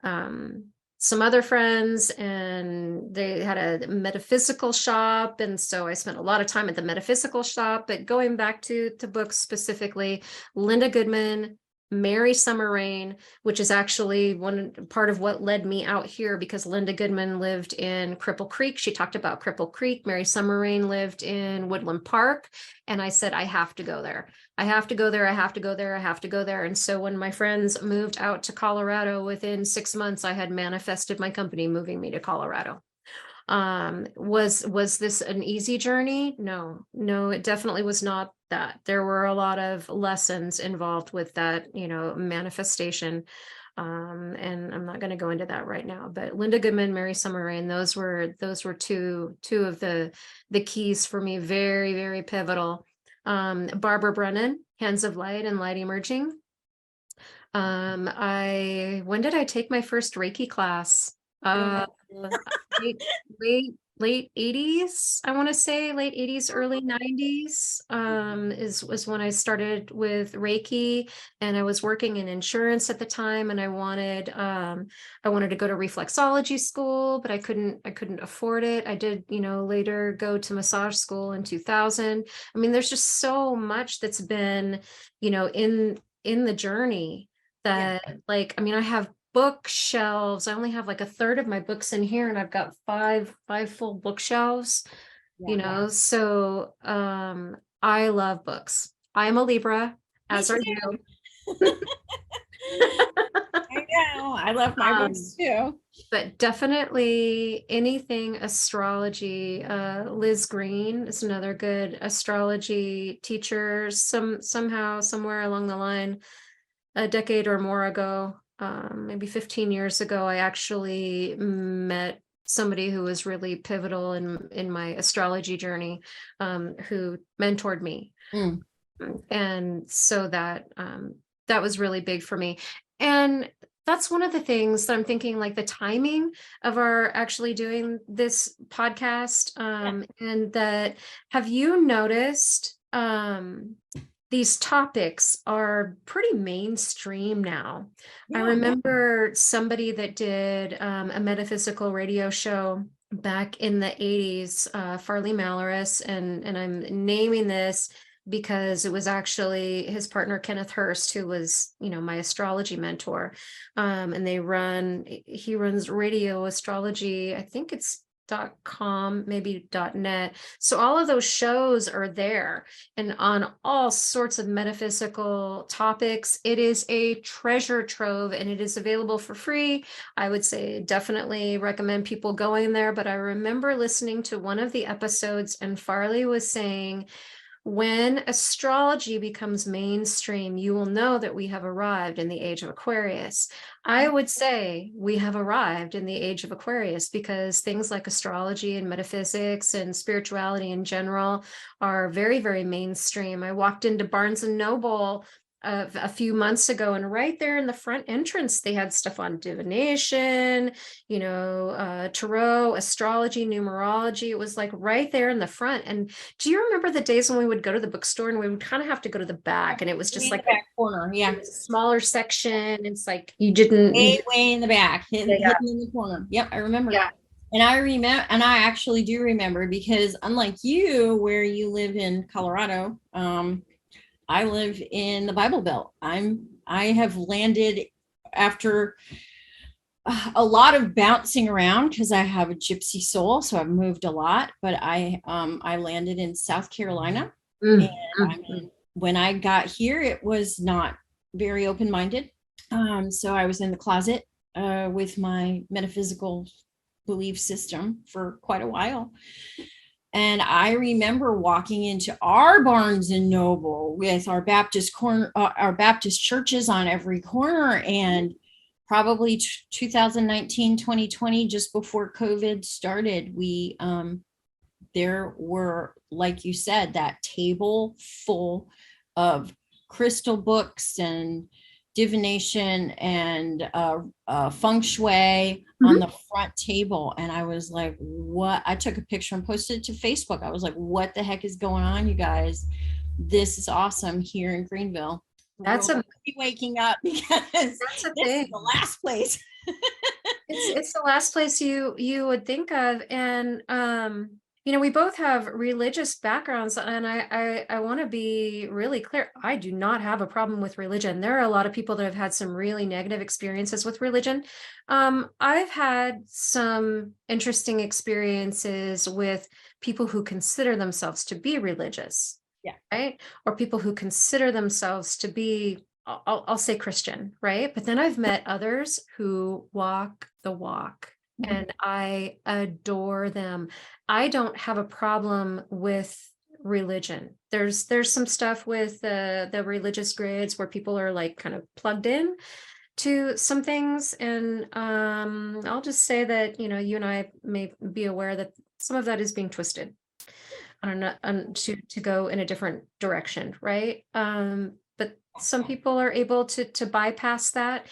some other friends, and they had a metaphysical shop, and so I spent a lot of time at the metaphysical shop. But going back to books specifically, Linda Goodman, Mary Summer Rain, which is actually one part of what led me out here, because Linda Goodman lived in Cripple Creek. She talked about Cripple Creek. Mary Summer Rain lived in Woodland Park. And I said, I have to go there. I have to go there. I have to go there. I have to go there. And so when my friends moved out to Colorado, within 6 months, I had manifested my company moving me to Colorado. Was this an easy journey? No, it definitely was not that. There were a lot of lessons involved with that, manifestation. And I'm not going to go into that right now, but Linda Goodman, Mary Summer Rain, those were two of the keys for me. Very, very pivotal. Barbara Brennan, Hands of Light and Light Emerging. When did I take my first Reiki class? Late, late 80s, I want to say late 80s, early 90s, was when I started with Reiki. And I was working in insurance at the time, and I wanted to go to reflexology school, but I couldn't afford it. I did, later go to massage school in 2000. I mean, there's just so much that's been, in the journey that, like, I mean, I have bookshelves. I only have like a third of my books in here, and I've got five full bookshelves. So I love books. I'm a Libra, as are you. I know. I love my books too. But definitely anything astrology. Liz Green is another good astrology teacher. Somehow, somewhere along the line, a decade or more ago, maybe 15 years ago, I actually met somebody who was really pivotal in my astrology journey, who mentored me. And so that was really big for me. And that's one of the things that I'm thinking, like the timing of our actually doing this podcast. And that, have you noticed, these topics are pretty mainstream now. I remember somebody that did a metaphysical radio show back in the 80s, Farley Malaris, and I'm naming this because it was actually his partner, Kenneth Hurst, who was, my astrology mentor. And he runs radio astrology. I think it's com, maybe .net. So all of those shows are there and on all sorts of metaphysical topics. It is a treasure trove and it is available for free. I would say definitely recommend people going there. But I remember listening to one of the episodes and Farley was saying, when astrology becomes mainstream, you will know that we have arrived in the age of Aquarius. I would say we have arrived in the age of Aquarius because things like astrology and metaphysics and spirituality in general are very, very mainstream. I walked into Barnes and Noble a few months ago, and right there in the front entrance, they had stuff on divination, tarot, astrology, numerology. It was like right there in the front. And do you remember the days when we would go to the bookstore and we would kind of have to go to the back, and it was just Way in like the back corner. Yeah. it was a smaller section. It's like you didn't. Way in the back, hidden in the corner. Yep, I remember. Yeah. And I actually do remember because unlike you, where you live in Colorado, I live in the Bible Belt. I have landed after a lot of bouncing around because I have a gypsy soul, so I've moved a lot. But I landed in South Carolina, and when I got here, it was not very open-minded. So I was in the closet with my metaphysical belief system for quite a while. And I remember walking into our Barnes and Noble with our Baptist churches on every corner, and probably 2019, 2020, just before COVID started, there were, like you said, that table full of crystal books and divination and feng shui on the front table. And I was like, what? I took a picture and posted it to Facebook. I was like, what the heck is going on, you guys? This is awesome here in Greenville. That's a waking up because this is the last place. It's the last place you would think of. And we both have religious backgrounds, and I want to be really clear. I do not have a problem with religion. There are a lot of people that have had some really negative experiences with religion. I've had some interesting experiences with people who consider themselves to be religious. Yeah. Right. Or people who consider themselves to be, I'll say Christian, right? But then I've met others who walk the walk. And I adore them. I don't have a problem with religion. There's some stuff with the religious grids where people are like kind of plugged in to some things. And I'll just say that, you and I may be aware that some of that is being twisted to go in a different direction, right? But some people are able to bypass that.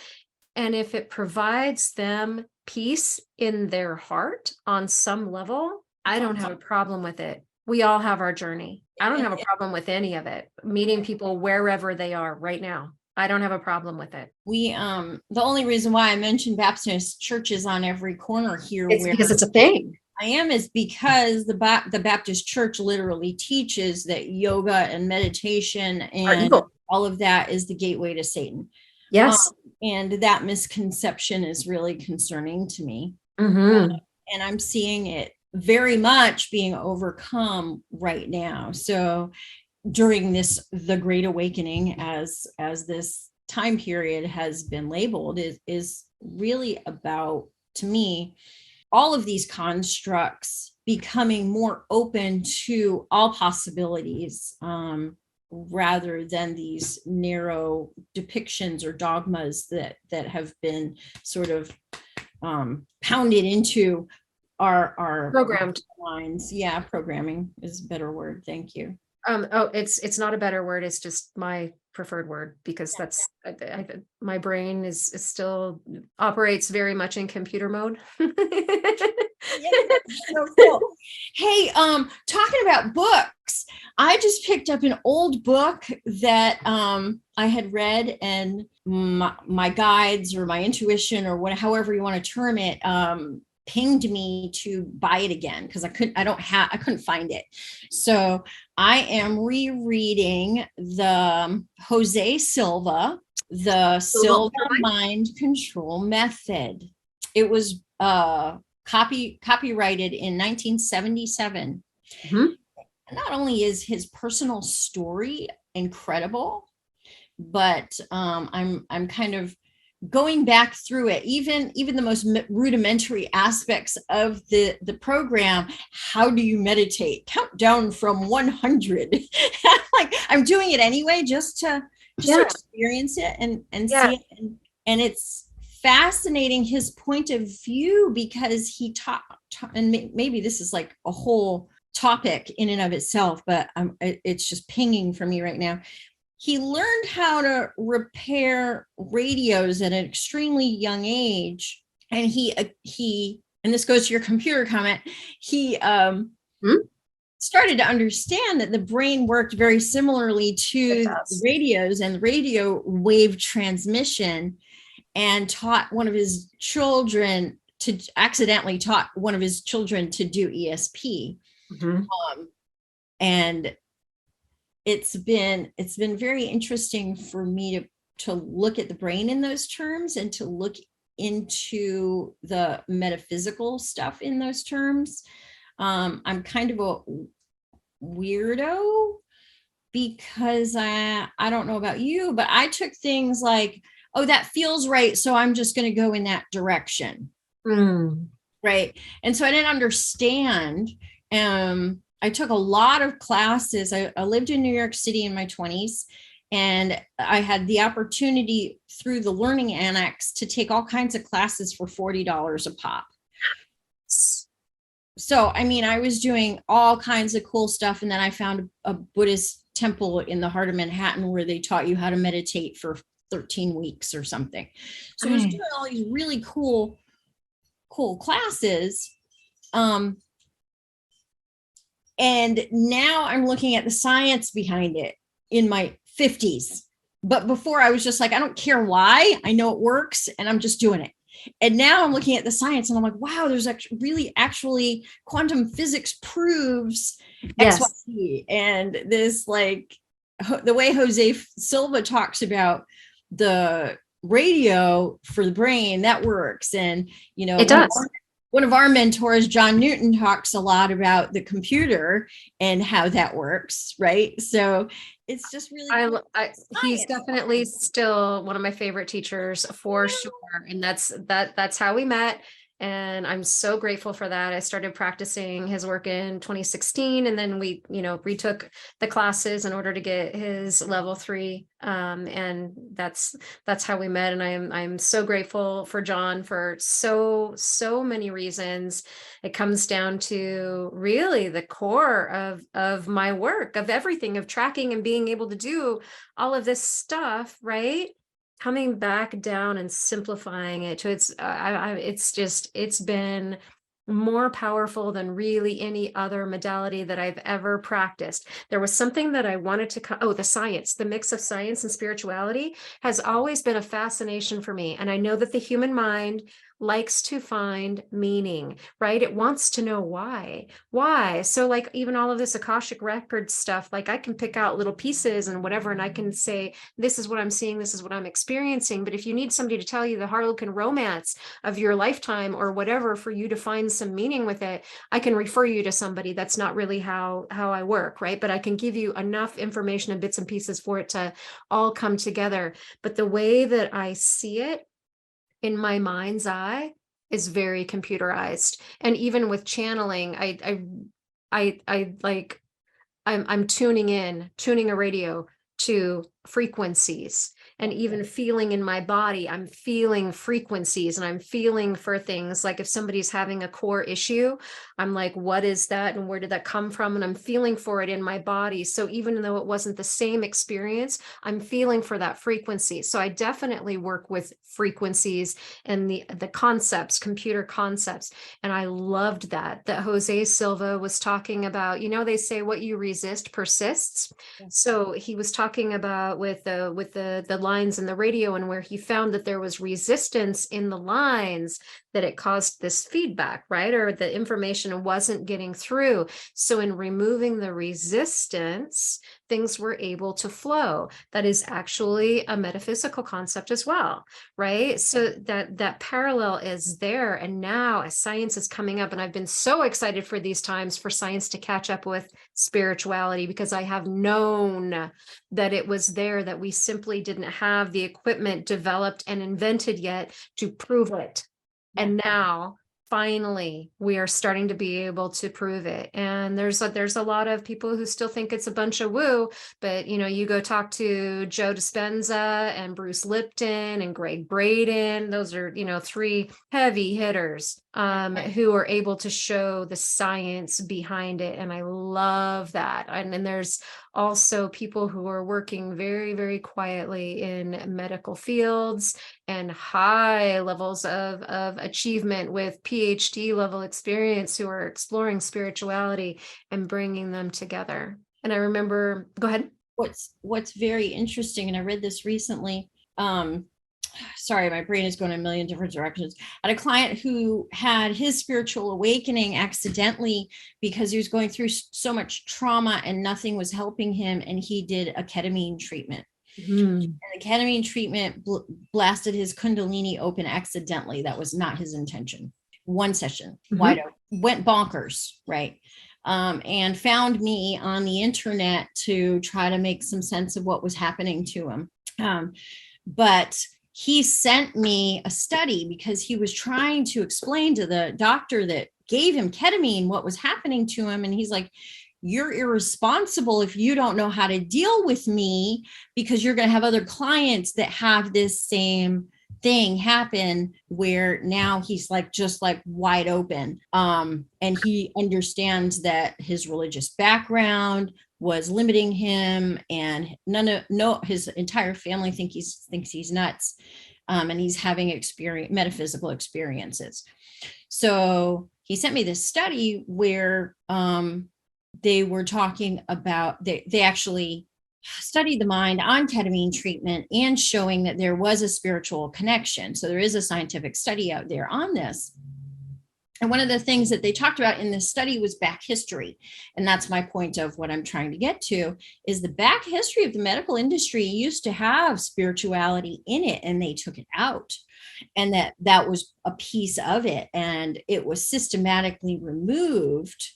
And if it provides them peace in their heart on some level, I don't have a problem with it. We all have our journey. I don't have a problem with any of it. Meeting people wherever they are right now. I don't have a problem with it. The only reason why I mentioned Baptist churches on every corner here, because it's a thing. Is because the Baptist church literally teaches that yoga and meditation and all of that is the gateway to Satan. Yes. And that misconception is really concerning to me. And I'm seeing it very much being overcome right now. So during the Great Awakening, as this time period has been labeled, is really about, to me, all of these constructs becoming more open to all possibilities, rather than these narrow depictions or dogmas that have been sort of pounded into our programmed minds. Yeah, programming is a better word. Thank you. It's not a better word. It's just my preferred word, because that's my brain is still operates very much in computer mode. Yeah, that's so cool. Hey, talking about books, I just picked up an old book that I had read, and my guides or my intuition or however you want to term it, pinged me to buy it again because I couldn't find it. So I am rereading the Jose Silva, the Silva Mind Control Method. It was copyrighted in 1977. Mhm. Not only is his personal story incredible, but I'm kind of going back through it, even the most rudimentary aspects of the program. How do you meditate? Count down from 100. Like, I'm doing it anyway, just to Yeah. experience it and Yeah. see it. And it's fascinating, his point of view, because he taught, and maybe this is like a whole topic in and of itself, but it's just pinging for me right now. He learned how to repair radios at an extremely young age, and he and this goes to your computer comment. He started to understand that the brain worked very similarly to radios and radio wave transmission, and taught one of his children to accidentally taught one of his children to do ESP. And it's been very interesting for me to look at the brain in those terms, and to look into the metaphysical stuff in those terms. I'm kind of a weirdo, because I don't know about you, but I took things like, oh, that feels right, so I'm just going to go in that direction. Right. And so I didn't understand. I took a lot of classes. I lived in New York City in my 20s, and I had the opportunity through the Learning Annex to take all kinds of classes for $40 a pop. So, I mean, I was doing all kinds of cool stuff. And then I found a Buddhist temple in the heart of Manhattan where they taught you how to meditate for 13 weeks or something. So I was doing all these really cool classes. And now I'm looking at the science behind it in my 50s. But before, I was just like, I don't care why. I know it works, and I'm just doing it. And now I'm looking at the science, and I'm like, wow, there's actually quantum physics proves XYZ. And this, like, the way Jose Silva talks about the radio for the brain, that works. And, you know, it does. One of our mentors, John Newton, talks a lot about the computer and how that works, right? So it's just really cool. He's definitely still one of my favorite teachers for sure. And that's how we met. And I'm so grateful for that. I started practicing his work in 2016, and then we, retook the classes in order to get his level 3. And that's how we met. And I'm so grateful for John for so many reasons. It comes down to really the core of my work, of everything, of tracking and being able to do all of this stuff, right? Coming back down and simplifying it to it's been more powerful than really any other modality that I've ever practiced. There was something that I wanted to the science, the mix of science and spirituality has always been a fascination for me. And I know that the human mind likes to find meaning, right? It wants to know why. So, like, even all of this Akashic record stuff, like, I can pick out little pieces and whatever, and I can say, this is what I'm seeing, this is what I'm experiencing. But if you need somebody to tell you the Harlequin romance of your lifetime or whatever, for you to find some meaning with it, I can refer you to somebody. That's not really how I work, right? But I can give you enough information and bits and pieces for it to all come together. But the way that I see it in my mind's eye is very computerized. And even with channeling, I'm tuning a radio to frequencies, and even feeling in my body, I'm feeling frequencies, and I'm feeling for things. Like, if somebody's having a core issue, I'm like, what is that? And where did that come from? And I'm feeling for it in my body. So even though it wasn't the same experience, I'm feeling for that frequency. So I definitely work with frequencies and the concepts, computer concepts. And I loved that Jose Silva was talking about, they say what you resist persists. Yes. So he was talking about with the lines in the radio, and where he found that there was resistance in the lines, that it caused this feedback, right? Or the information wasn't getting through. So in removing the resistance, things were able to flow. That is actually a metaphysical concept as well, right? So that parallel is there. And now as science is coming up, and I've been so excited for these times for science to catch up with spirituality, because I have known that it was there, that we simply didn't have the equipment developed and invented yet to prove it. And now finally we are starting to be able to prove it. And there's a lot of people who still think it's a bunch of woo, but you go talk to Joe Dispenza and Bruce Lipton and Greg Braden. Those are, three heavy hitters who are able to show the science behind it. And I love that. And then there's also people who are working very, very quietly in medical fields and high levels of achievement with PhD level experience who are exploring spirituality and bringing them together. And I remember, go ahead. What's very interesting, and I read this recently, sorry, my brain is going in a million different directions. I had a client who had his spiritual awakening accidentally because he was going through so much trauma and nothing was helping him. And he did a ketamine treatment. And the ketamine treatment blasted his Kundalini open accidentally. That was not his intention. One session, wide open, went bonkers, right? And found me on the internet to try to make some sense of what was happening to him. But he sent me a study because he was trying to explain to the doctor that gave him ketamine what was happening to him. And he's like, you're irresponsible if you don't know how to deal with me, because you're going to have other clients that have this same thing happen, where now he's like just like wide open. And he understands that his religious background was limiting him, and his entire family thinks he's nuts. And he's having metaphysical experiences. So he sent me this study where they were talking about, they actually studied the mind on ketamine treatment and showing that there was a spiritual connection. So there is a scientific study out there on this. And one of the things that they talked about in this study was back history. And that's my point of what I'm trying to get to, is the back history of the medical industry used to have spirituality in it, and they took it out. And that was a piece of it. And it was systematically removed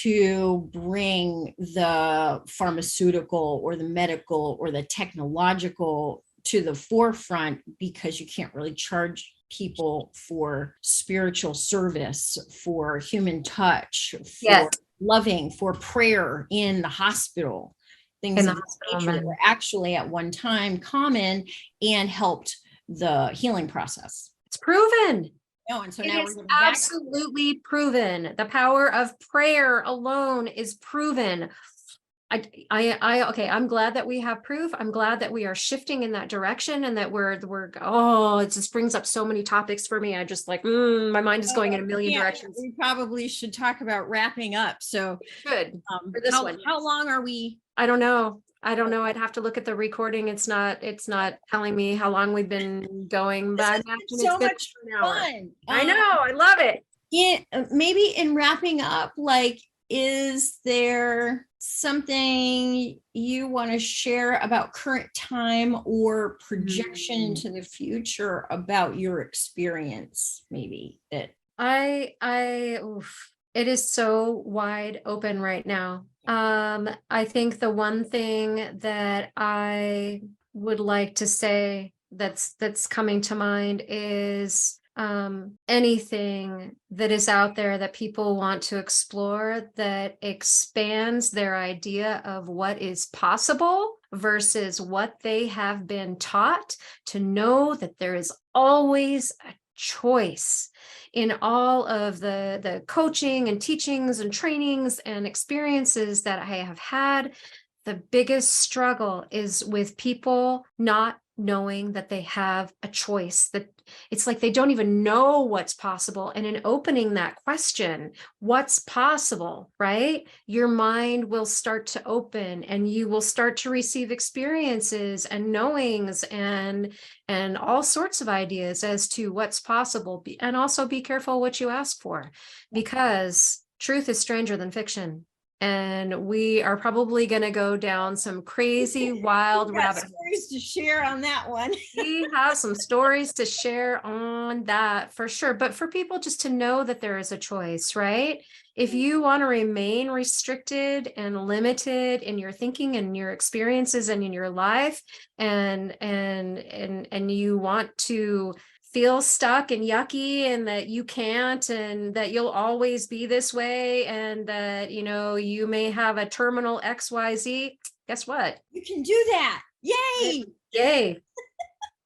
to bring the pharmaceutical or the medical or the technological to the forefront, because you can't really charge people for spiritual service, for human touch, for loving, for prayer in the hospital, things of this nature that were actually at one time common and helped the healing process. It's proven. And so it now is absolutely proven. The power of prayer alone is proven. Okay, I'm glad that we have proof. I'm glad that we are shifting in that direction, and that it just brings up so many topics for me. I just like, my mind is going in a million directions. We probably should talk about wrapping up. So good. For this one. How long are we? I don't know. I'd have to look at the recording. It's not telling me how long we've been going, but it's so much fun. I know. I love it. Maybe in wrapping up, like, is there something you want to share about current time or projection into the future about your experience? Maybe that it is so wide open right now. I think the one thing that I would like to say that's coming to mind is anything that is out there that people want to explore that expands their idea of what is possible versus what they have been taught, to know that there is always a choice in all of the coaching and teachings and trainings and experiences that I have had. The biggest struggle is with people not knowing that they have a choice, that it's like they don't even know what's possible. And in opening that question, what's possible, right? Your mind will start to open and you will start to receive experiences and knowings and all sorts of ideas as to what's possible. And also be careful what you ask for, because truth is stranger than fiction. And we are probably going to go down some crazy, wild rabbit holes. Stories to share on that one. We have some stories to share on that for sure. But for people just to know that there is a choice, right? If you want to remain restricted and limited in your thinking and your experiences and in your life, and you want to feel stuck and yucky and that you can't and that you'll always be this way and that, you may have a terminal XYZ, guess what? You can do that. Yay! Yay.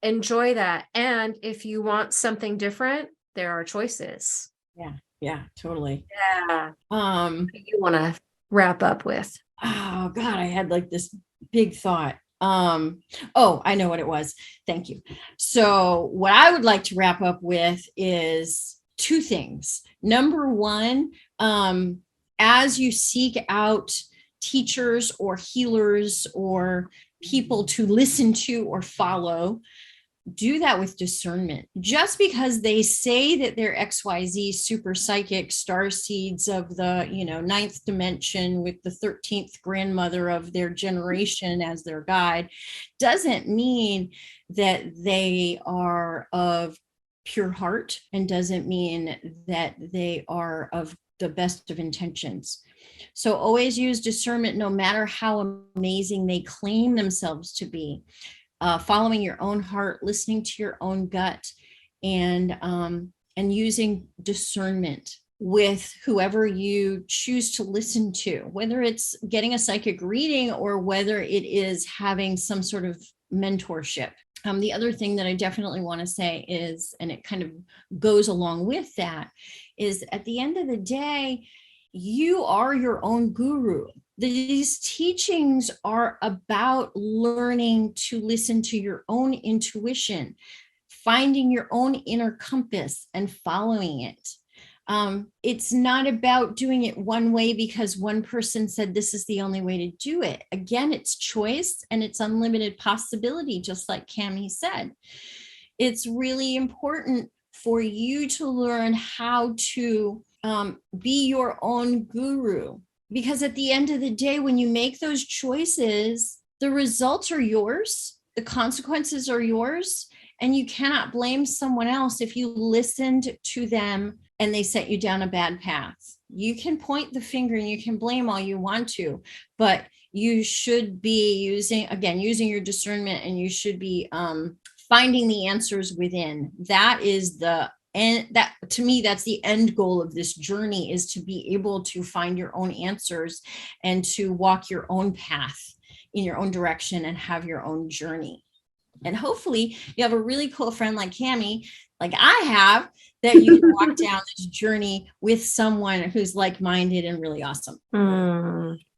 Enjoy that. And if you want something different, there are choices. Yeah, totally. Yeah. You want to wrap up with? Oh God, I had like this big thought. I know what it was. Thank you. So what I would like to wrap up with is two things. Number one, as you seek out teachers or healers or people to listen to or follow, do that with discernment. Just because they say that they're XYZ super psychic star seeds of the, ninth dimension with the 13th grandmother of their generation as their guide, doesn't mean that they are of pure heart and doesn't mean that they are of the best of intentions. So always use discernment, no matter how amazing they claim themselves to be. Following your own heart, listening to your own gut, and using discernment with whoever you choose to listen to, whether it's getting a psychic reading or whether it is having some sort of mentorship. The other thing that I definitely want to say is, and it kind of goes along with that, is at the end of the day, you are your own guru. These teachings are about learning to listen to your own intuition, finding your own inner compass and following it. It's not about doing it one way because one person said this is the only way to do it. Again, it's choice and it's unlimited possibility, just like Cami said. It's really important for you to learn how to be your own guru. Because at the end of the day, when you make those choices, the results are yours, the consequences are yours, and you cannot blame someone else if you listened to them and they set you down a bad path. You can point the finger and you can blame all you want to, but you should be using your discernment, and you should be finding the answers within. That is that, to me, that's the end goal of this journey, is to be able to find your own answers and to walk your own path in your own direction and have your own journey. And hopefully you have a really cool friend like Cami, like I have, that you can walk down this journey with someone who's like-minded and really awesome.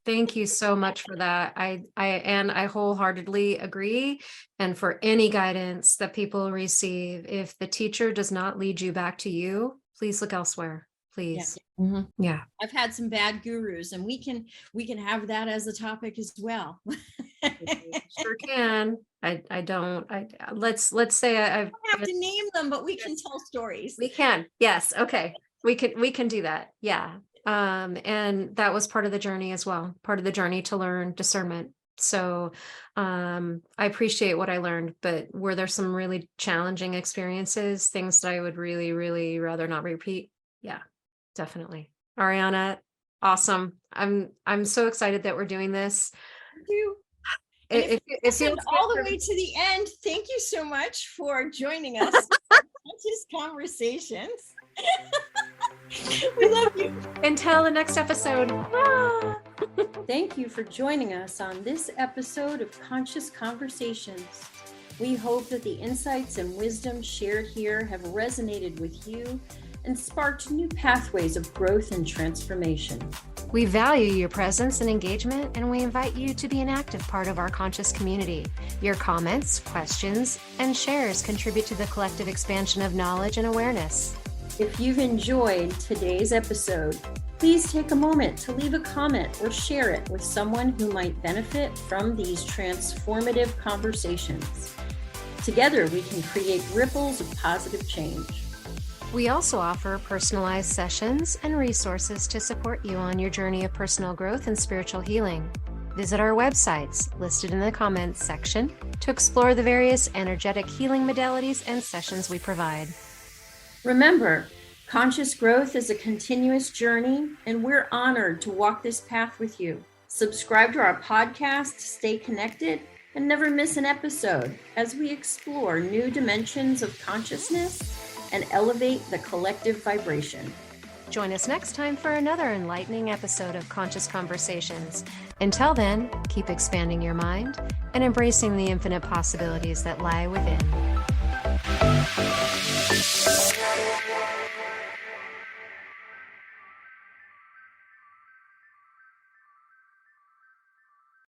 Thank you so much for that. I wholeheartedly agree. And for any guidance that people receive, if the teacher does not lead you back to you, please look elsewhere. Please. Yeah. Mm-hmm. Yeah. I've had some bad gurus, and we can have that as a topic as well. Sure can. Let's say I don't have to name them, but we can tell stories. We can. Yes. Okay. We can do that. Yeah. And that was part of the journey as well, part of the journey to learn discernment. So I appreciate what I learned, but were there some really challenging experiences, things that I would really, really rather not repeat? Yeah, definitely. Ariana, awesome. I'm so excited that we're doing this. Thank you. It feels all the way to the end. Thank you so much for joining us on these conversations. We love you. Until the next episode. Thank you for joining us on this episode of Conscious Conversations. We hope that the insights and wisdom shared here have resonated with you and sparked new pathways of growth and transformation. We value your presence and engagement, and we invite you to be an active part of our conscious community. Your comments, questions, and shares contribute to the collective expansion of knowledge and awareness. If you've enjoyed today's episode, please take a moment to leave a comment or share it with someone who might benefit from these transformative conversations. Together, we can create ripples of positive change. We also offer personalized sessions and resources to support you on your journey of personal growth and spiritual healing. Visit our websites listed in the comments section to explore the various energetic healing modalities and sessions we provide. Remember, conscious growth is a continuous journey, and we're honored to walk this path with you. Subscribe to our podcast, stay connected, and never miss an episode as we explore new dimensions of consciousness and elevate the collective vibration. Join us next time for another enlightening episode of Conscious Conversations. Until then, keep expanding your mind and embracing the infinite possibilities that lie within.